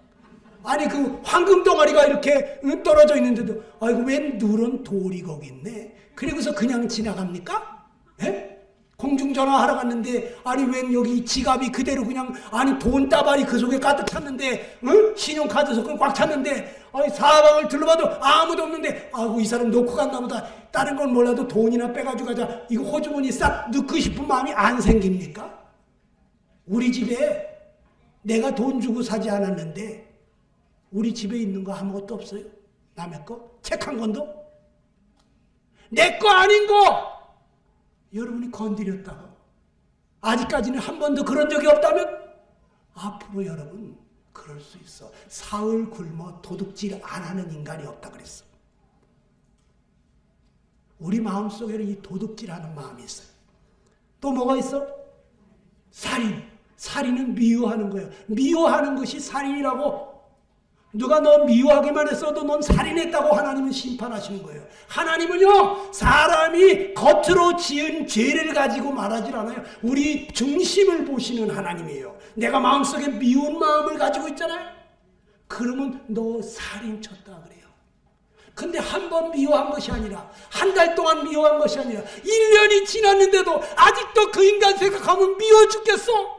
아니 그 황금 덩어리가 이렇게 떨어져 있는데도 아이고 웬 누런 돌이 거기 있네. 그리고서 그냥 지나갑니까? 예? 공중전화 하러 갔는데 아니 웬 여기 지갑이 그대로 그냥 아니 돈다발이 그 속에 가득 찼는데 신용카드 속에 꽉 찼는데 아니 사방을 둘러봐도 아무도 없는데 아이고 이 사람 놓고 갔나 보다. 다른 건 몰라도 돈이나 빼가지고 가자. 이거 호주머니 싹 넣고 싶은 마음이 안 생깁니까? 우리 집에 내가 돈 주고 사지 않았는데 우리 집에 있는 거 아무것도 없어요. 남의 거? 책 한 권도? 내 거 아닌 거! 여러분이 건드렸다고. 아직까지는 한 번도 그런 적이 없다면 앞으로 여러분 그럴 수 있어. 사흘 굶어 도둑질 안 하는 인간이 없다 그랬어. 우리 마음속에는 이 도둑질하는 마음이 있어요. 또 뭐가 있어? 살인. 살인은 미워하는 거예요. 미워하는 것이 살인이라고. 누가 너 미워하기만 했어도 넌 살인했다고 하나님은 심판하시는 거예요. 하나님은요 사람이 겉으로 지은 죄를 가지고 말하질 않아요. 우리 중심을 보시는 하나님이에요. 내가 마음속에 미운 마음을 가지고 있잖아요. 그러면 너 살인 쳤다 그래요. 근데 한 번 미워한 것이 아니라 한 달 동안 미워한 것이 아니라 1년이 지났는데도 아직도 그 인간 생각하면 미워 죽겠어.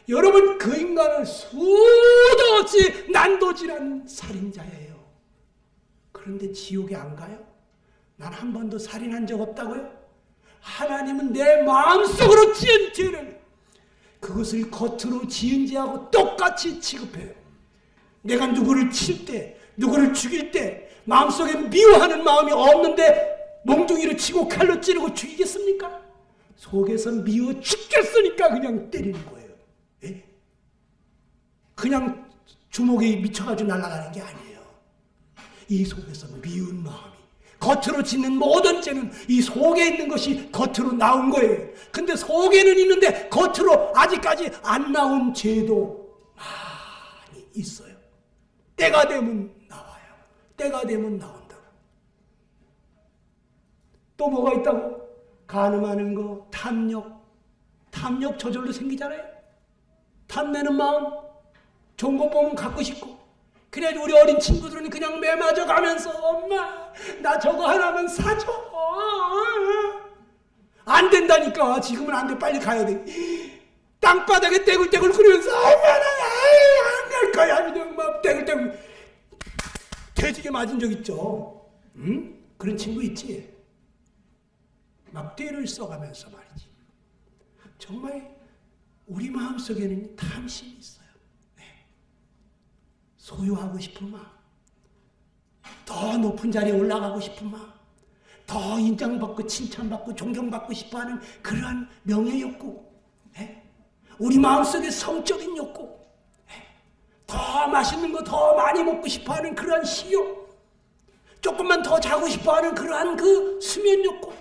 여러분 그 인간은 수도 없이 난도질한 살인자예요. 그런데 지옥에 안 가요? 난 한 번도 살인한 적 없다고요? 하나님은 내 마음속으로 지은 죄를 그것을 겉으로 지은 죄하고 똑같이 취급해요. 내가 누구를 칠 때, 누구를 죽일 때 마음속에 미워하는 마음이 없는데 몽둥이로 치고 칼로 찌르고 죽이겠습니까? 속에서 미워 죽겠으니까 그냥 때리는 거예요. 예? 그냥 주먹에 미쳐가지고 날아가는 게 아니에요. 이 속에서 미운 마음이 겉으로 짓는 모든 죄는 이 속에 있는 것이 겉으로 나온 거예요. 근데 속에는 있는데 겉으로 아직까지 안 나온 죄도 많이 있어요. 때가 되면 나와요. 때가 되면 나온다고. 또 뭐가 있다고? 간음하는 거, 탐욕 저절로 생기잖아요. 탐내는 마음, 좋은 거 보면 갖고 싶고. 그래도 우리 어린 친구들은 그냥 매맞아 가면서 엄마 나 저거 하나만 사줘. 안 된다니까. 지금은 안 돼. 빨리 가야 돼. 땅바닥에 떼굴떼굴 그러면서 엄마 나안 갈 거야. 그냥 막 떼굴떼굴 돼지게 맞은 적 있죠. 응? 그런 친구 있지. 막 떼를 써가면서 말이지. 정말 우리 마음속에는 탐심이 있어요. 소유하고 싶은 마음, 더 높은 자리에 올라가고 싶은 마음, 더 인정받고 칭찬받고 존경받고 싶어하는 그러한 명예 욕구, 우리 마음속에 성적인 욕구, 더 맛있는 거 더 많이 먹고 싶어하는 그러한 식욕, 조금만 더 자고 싶어하는 그러한 그 수면 욕구,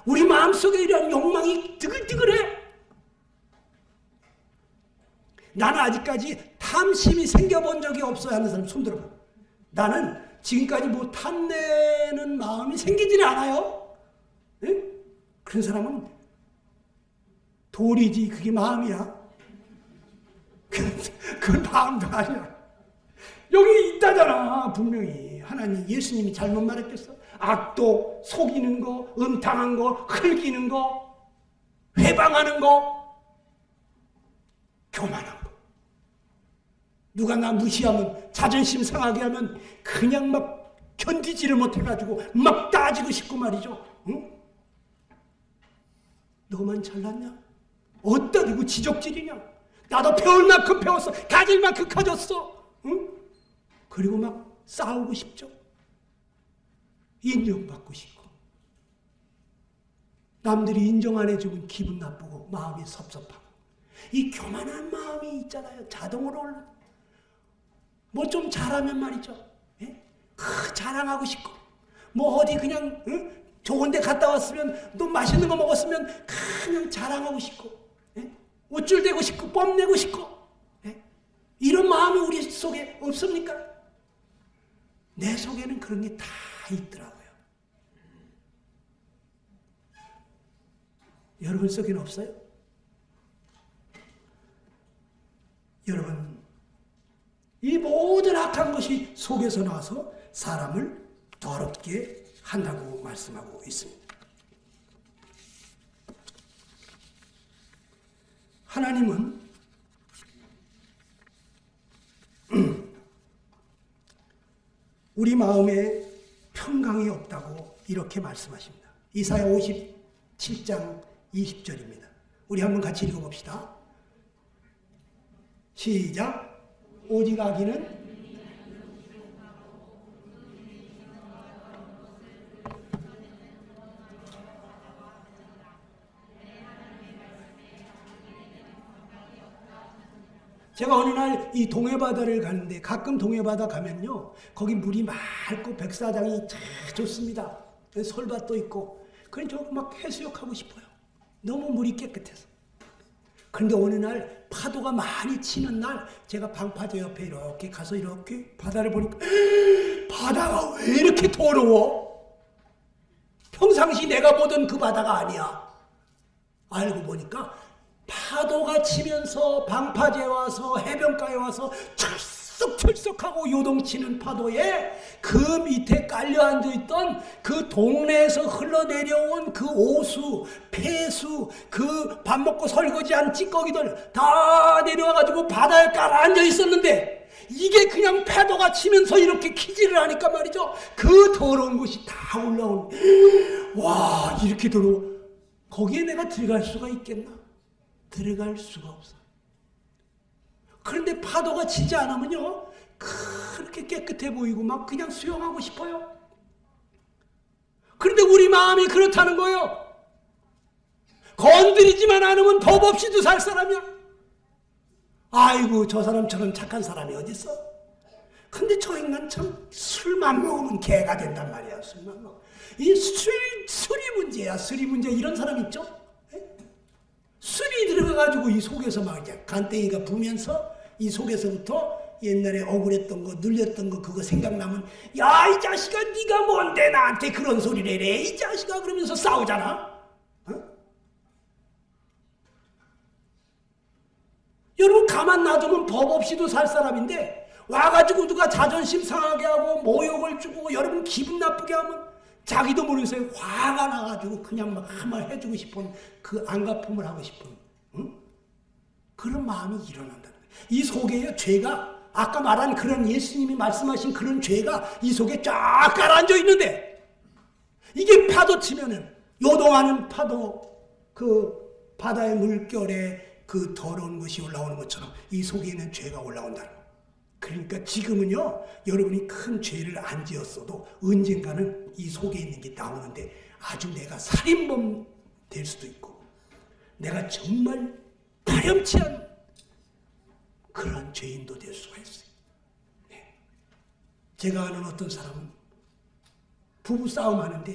우리 마음속에 이러한 욕망이 뜨글뜨글해. 나는 아직까지 탐심이 생겨본 적이 없어야 하는 사람 손 들어봐. 나는 지금까지 뭐 탐내는 마음이 생기지는 않아요. 네? 그런 사람은 돌이지 그게 마음이야. 그건 마음도 아니야. 여기 있다잖아. 분명히 하나님 예수님이 잘못 말했겠어. 악도, 속이는 거, 음탕한 거, 흘기는 거, 회방하는 거, 교만한 거. 누가 나 무시하면, 자존심 상하게 하면 그냥 막 견디지를 못해가지고 막 따지고 싶고 말이죠. 응? 너만 잘났냐? 어디다 대고 지적질이냐? 나도 배울 만큼 배웠어. 가질 만큼 가졌어. 응? 그리고 막 싸우고 싶죠. 인정받고 싶고. 남들이 인정 안 해주면 기분 나쁘고 마음이 섭섭하고. 이 교만한 마음이 있잖아요. 자동으로 올라. 뭐 좀 잘하면 말이죠. 예? 자랑하고 싶고. 뭐 어디 그냥 좋은 데 갔다 왔으면 또 맛있는 거 먹었으면 그냥 자랑하고 싶고. 예? 우쭐대고 싶고 뽐내고 싶고. 예? 이런 마음이 우리 속에 없습니까? 내 속에는 그런 게 다 있더라고요. 여러분 속에는 없어요? 여러분 이 모든 악한 것이 속에서 나와서 사람을 더럽게 한다고 말씀하고 있습니다. 하나님은 우리 마음에 평강이 없다고 이렇게 말씀하십니다. 이사야 57장 20절입니다. 우리 한번 같이 읽어봅시다. 시작. 오직 악인은 제가 어느 날 이 동해바다를 가는데 가끔 동해바다 가면요. 거기 물이 맑고 백사장이 참 좋습니다. 솔밭도 있고. 그래서 저 막 해수욕하고 싶어요. 너무 물이 깨끗해서. 그런데 어느 날 파도가 많이 치는 날 제가 방파제 옆에 이렇게 가서 이렇게 바다를 보니까 바다가 왜 이렇게 더러워? 평상시 내가 보던 그 바다가 아니야. 알고 보니까 파도가 치면서 방파제에 와서 해변가에 와서 철썩 철썩철썩하고 요동치는 파도에 그 밑에 깔려 앉아있던 그 동네에서 흘러내려온 그 오수, 폐수, 그 밥 먹고 설거지한 찌꺼기들 다 내려와가지고 바다에 깔아앉아 있었는데 이게 그냥 파도가 치면서 이렇게 키질을 하니까 말이죠. 그 더러운 것이 다 올라오는, 와, 이렇게 더러워. 거기에 내가 들어갈 수가 있겠나? 들어갈 수가 없어. 그런데 파도가 치지 않으면요, 그렇게 깨끗해 보이고 막 그냥 수영하고 싶어요. 그런데 우리 마음이 그렇다는 거예요. 건드리지만 않으면 법 없이도 살 사람이야. 아이고, 저 사람처럼 착한 사람이 어딨어? 근데 저 인간 참 술만 먹으면 개가 된단 말이야. 술만 먹으면. 이 술이 문제야. 술이 문제. 이런 사람 있죠? 술이 들어가가지고 이 속에서 막 이제 간땡이가 부면서 이 속에서부터 옛날에 억울했던 거, 눌렸던 거 그거 생각나면, 야, 이 자식아, 네가 뭔데 나한테 그런 소리를 해, 이 자식아, 그러면서 싸우잖아. 여러분, 가만 놔두면 법 없이도 살 사람인데 와가지고 누가 자존심 상하게 하고 모욕을 주고 여러분 기분 나쁘게 하면 자기도 모르면서 화가 나가지고 그냥 막 한말 해주고 싶은 그 안갚음을 하고 싶은, 그런 마음이 일어난다는 거예요. 이 속에요, 죄가, 아까 말한 그런 예수님이 말씀하신 그런 죄가 이 속에 쫙 가라앉아 있는데, 이게 파도 치면은 요동하는 파도, 그 바다의 물결에 그 더러운 것이 올라오는 것처럼 이 속에 있는 죄가 올라온다는 거예요. 그러니까 지금은요, 여러분이 큰 죄를 안 지었어도 언젠가는 이 속에 있는 게 나오는데, 아주 내가 살인범 될 수도 있고 내가 정말 파렴치한 그런 죄인도 될 수가 있어요. 네. 제가 아는 어떤 사람은 부부 싸움 하는데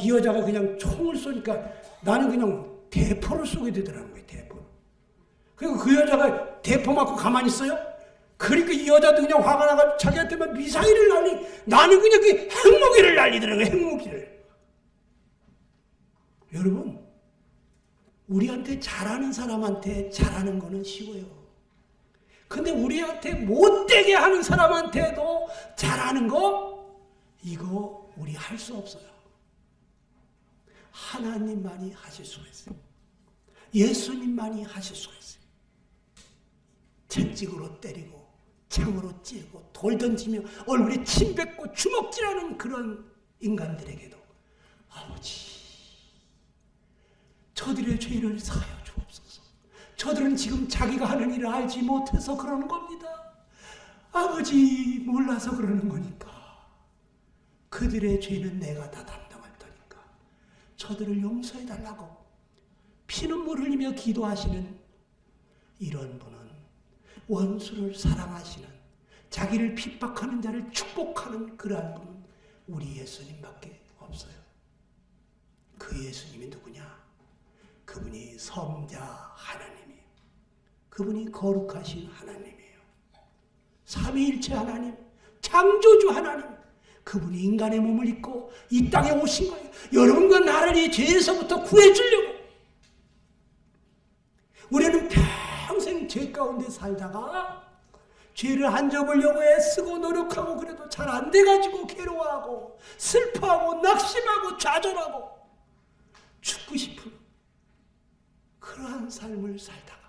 이 여자가 그냥 총을 쏘니까 나는 그냥 대포를 쏘게 되더라는 거예요. 대포. 그리고 그 여자가 대포 맞고 가만히 있어요. 그러니까 이 여자도 그냥 화가 나가지고 자기한테만 미사일을 날리, 나는 그냥 그 핵무기를 날리더라고요. 핵무기를. 여러분, 우리한테 잘하는 사람한테 잘하는 거는 쉬워요. 근데 우리한테 못되게 하는 사람한테도 잘하는 거, 이거 우리 할 수 없어요. 하나님만이 하실 수가 있어요. 예수님만이 하실 수가 있어요. 채찍으로 때리고 창으로 찌르고 돌 던지며 얼굴에 침 뱉고 주먹질하는 그런 인간들에게도 아버지, 저들의 죄를 사하여 주옵소서. 저들은 지금 자기가 하는 일을 알지 못해서 그러는 겁니다. 아버지, 몰라서 그러는 거니까 그들의 죄는 내가 다 담당할 테니까 저들을 용서해 달라고 피눈물 흘리며 기도하시는 이런 분은 원수를 사랑하시는, 자기를 핍박하는 자를 축복하는 그러한 분은 우리 예수님밖에 없어요. 그 예수님이 누구냐? 그분이 성자 하나님이에요. 그분이 거룩하신 하나님이에요. 삼위일체 하나님, 창조주 하나님, 그분이 인간의 몸을 입고 이 땅에 오신 거예요. 여러분과 나를 이 죄에서부터 구해주려고. 우리는 평생 죄 가운데 살다가 죄를 안 접으려고 애쓰고 노력하고 그래도 잘 안 돼가지고 괴로워하고 슬퍼하고 낙심하고 좌절하고 죽고 싶은 그러한 삶을 살다가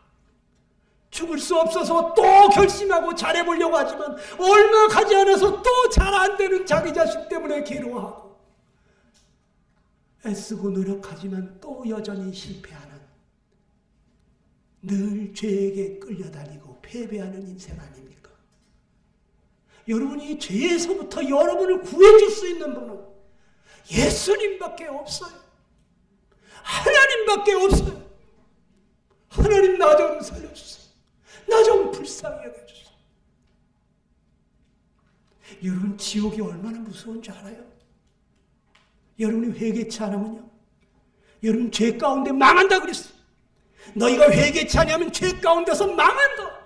죽을 수 없어서 또 결심하고 잘해보려고 하지만 얼마 가지 않아서 또 잘 안 되는 자기 자식 때문에 괴로워하고 애쓰고 노력하지만 또 여전히 실패하는, 늘 죄에게 끌려다니고 패배하는 인생 아닙니까? 여러분이 죄에서부터 여러분을 구해줄 수 있는 분은 예수님밖에 없어요. 하나님밖에 없어요. 하나님, 나 좀 살려주세요. 나 좀 불쌍히 여겨주세요. 여러분, 지옥이 얼마나 무서운 줄 알아요? 여러분이 회개치 않으면요, 여러분 죄 가운데 망한다 그랬어요. 너희가 회개치 않으면 죄 가운데서 망한다.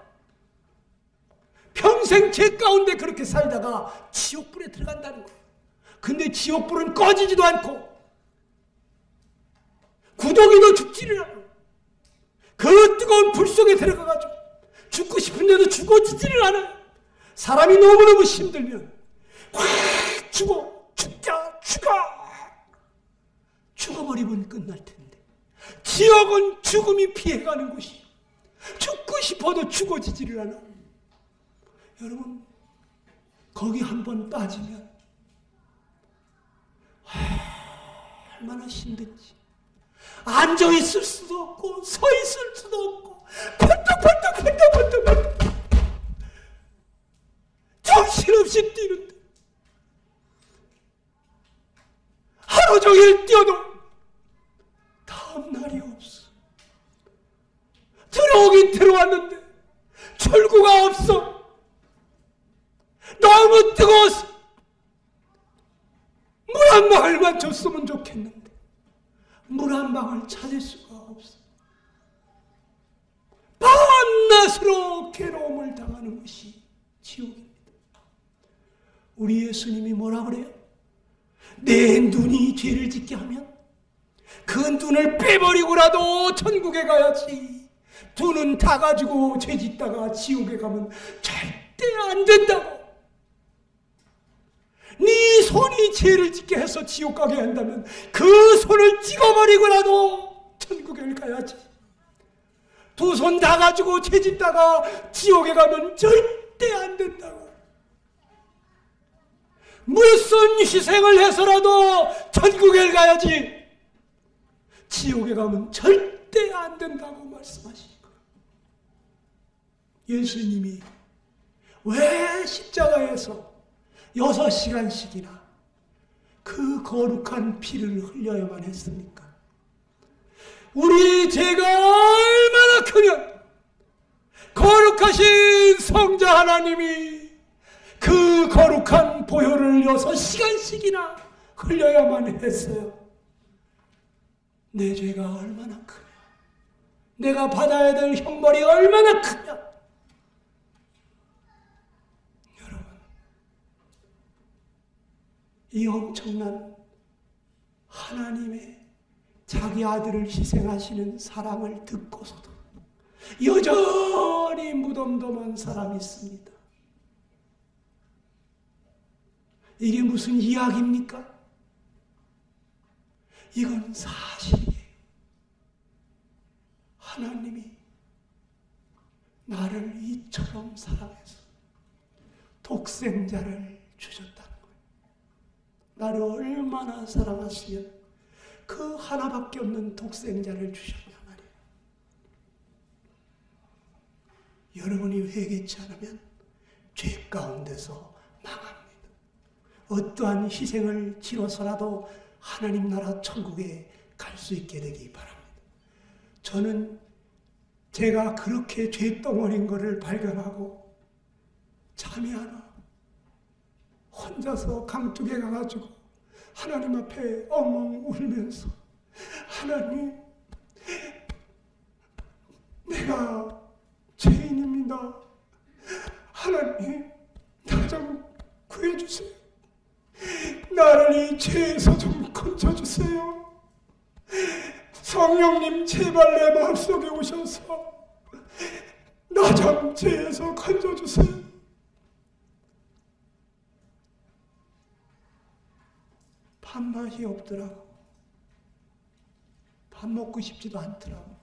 평생 죄 가운데 그렇게 살다가 지옥불에 들어간다는 거예요. 근데 지옥불은 꺼지지도 않고 구덩이도 죽지를 않아요. 그 뜨거운 불 속에 들어가가지고 죽고 싶은데도 죽어지지를 않아요. 사람이 너무너무 힘들면 죽어버리면 끝날 텐데, 지옥은 죽음이 피해가는 곳이, 죽고 싶어도 죽어지지를 않아. 여러분, 거기 한번 빠지면 얼마나 힘든지. 앉아있을 수도 없고 서있을 수도 없고 펄떡펄떡 정신없이 뛰는데, 하루 종일 뛰어도 다음 날이 없어. 들어오긴 들어왔는데 출구가 없어. 너무 뜨거워서 물 한 방울만 줬으면 좋겠는데 물 한 방울 찾을 수가 없어. 밤낮으로 괴로움을 당하는 것이 지옥입니다. 우리 예수님이 뭐라 그래요? 내 눈이 죄를 짓게 하면 그 눈을 빼버리고라도 천국에 가야지, 두 눈 다 가지고 죄 짓다가 지옥에 가면 절대 안 된다고. 네 손이 죄를 짓게 해서 지옥 가게 한다면 그 손을 찍어버리고라도 천국에 가야지, 두 손 다 가지고 죄 짓다가 지옥에 가면 절대 안 된다고. 무슨 희생을 해서라도 천국에 가야지, 지옥에 가면 절대 안 된다고 말씀하시는 거예요. 예수님이 왜 십자가에서 6시간씩이나 그 거룩한 피를 흘려야만 했습니까? 우리 죄가 얼마나 크면 거룩하신 성자 하나님이 그 거룩한 보혈을 6시간씩이나 흘려야만 했어요. 내 죄가 얼마나 크냐, 내가 받아야 될 형벌이 얼마나 크냐. 여러분, 이 엄청난 하나님의 자기 아들을 희생하시는 사랑을 듣고서도 여전히 무덤덤한 사람이 있습니다. 이게 무슨 이야기입니까? 이건 사실이에요. 하나님이 나를 이처럼 사랑해서 독생자를 주셨다는 거예요. 나를 얼마나 사랑하시면 그 하나밖에 없는 독생자를 주셨냐 말이에요. 여러분이 회개치 않으면 죄 가운데서 망합니다. 어떠한 희생을 치러서라도 하나님 나라 천국에 갈 수 있게 되기 바랍니다. 저는 제가 그렇게 죄덩어리인 것을 발견하고 잠이 안 와. 혼자서 강둑에 가가지고 하나님 앞에 엉엉 울면서, 하나님, 내가 죄인입니다. 하나님, 나 좀 구해주세요. 나를 이 죄에서 좀 건져주세요. 성령님, 제발 내 마음속에 오셔서 나 좀 죄에서 건져주세요. 밥맛이 없더라고. 밥 먹고 싶지도 않더라고.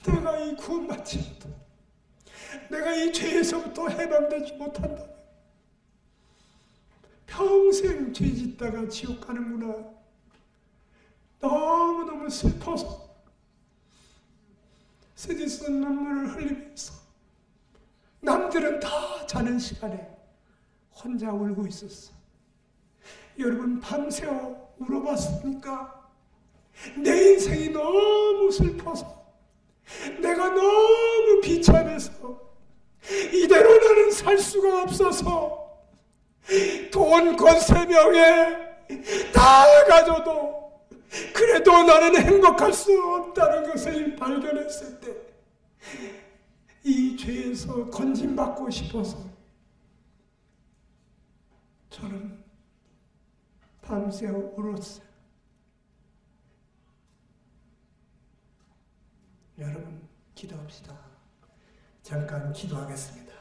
내가 이 구원받지 못해, 내가 이 죄에서부터 해방되지 못한다면 평생 죄 짓다가 지옥 가는구나. 너무너무 슬퍼서 쓰디쓴 눈물을 흘리면서 남들은 다 자는 시간에 혼자 울고 있었어. 여러분, 밤새워 울어봤습니까? 내 인생이 너무 슬퍼서, 내가 너무 비참해서 이대로 나는 살 수가 없어서 돈 권세 명예 다 가져도 그래도 나는 행복할 수 없다는 것을 발견했을 때 이 죄에서 건진받고 싶어서 저는 밤새워 울었어요. 여러분, 기도합시다. 잠깐 기도하겠습니다.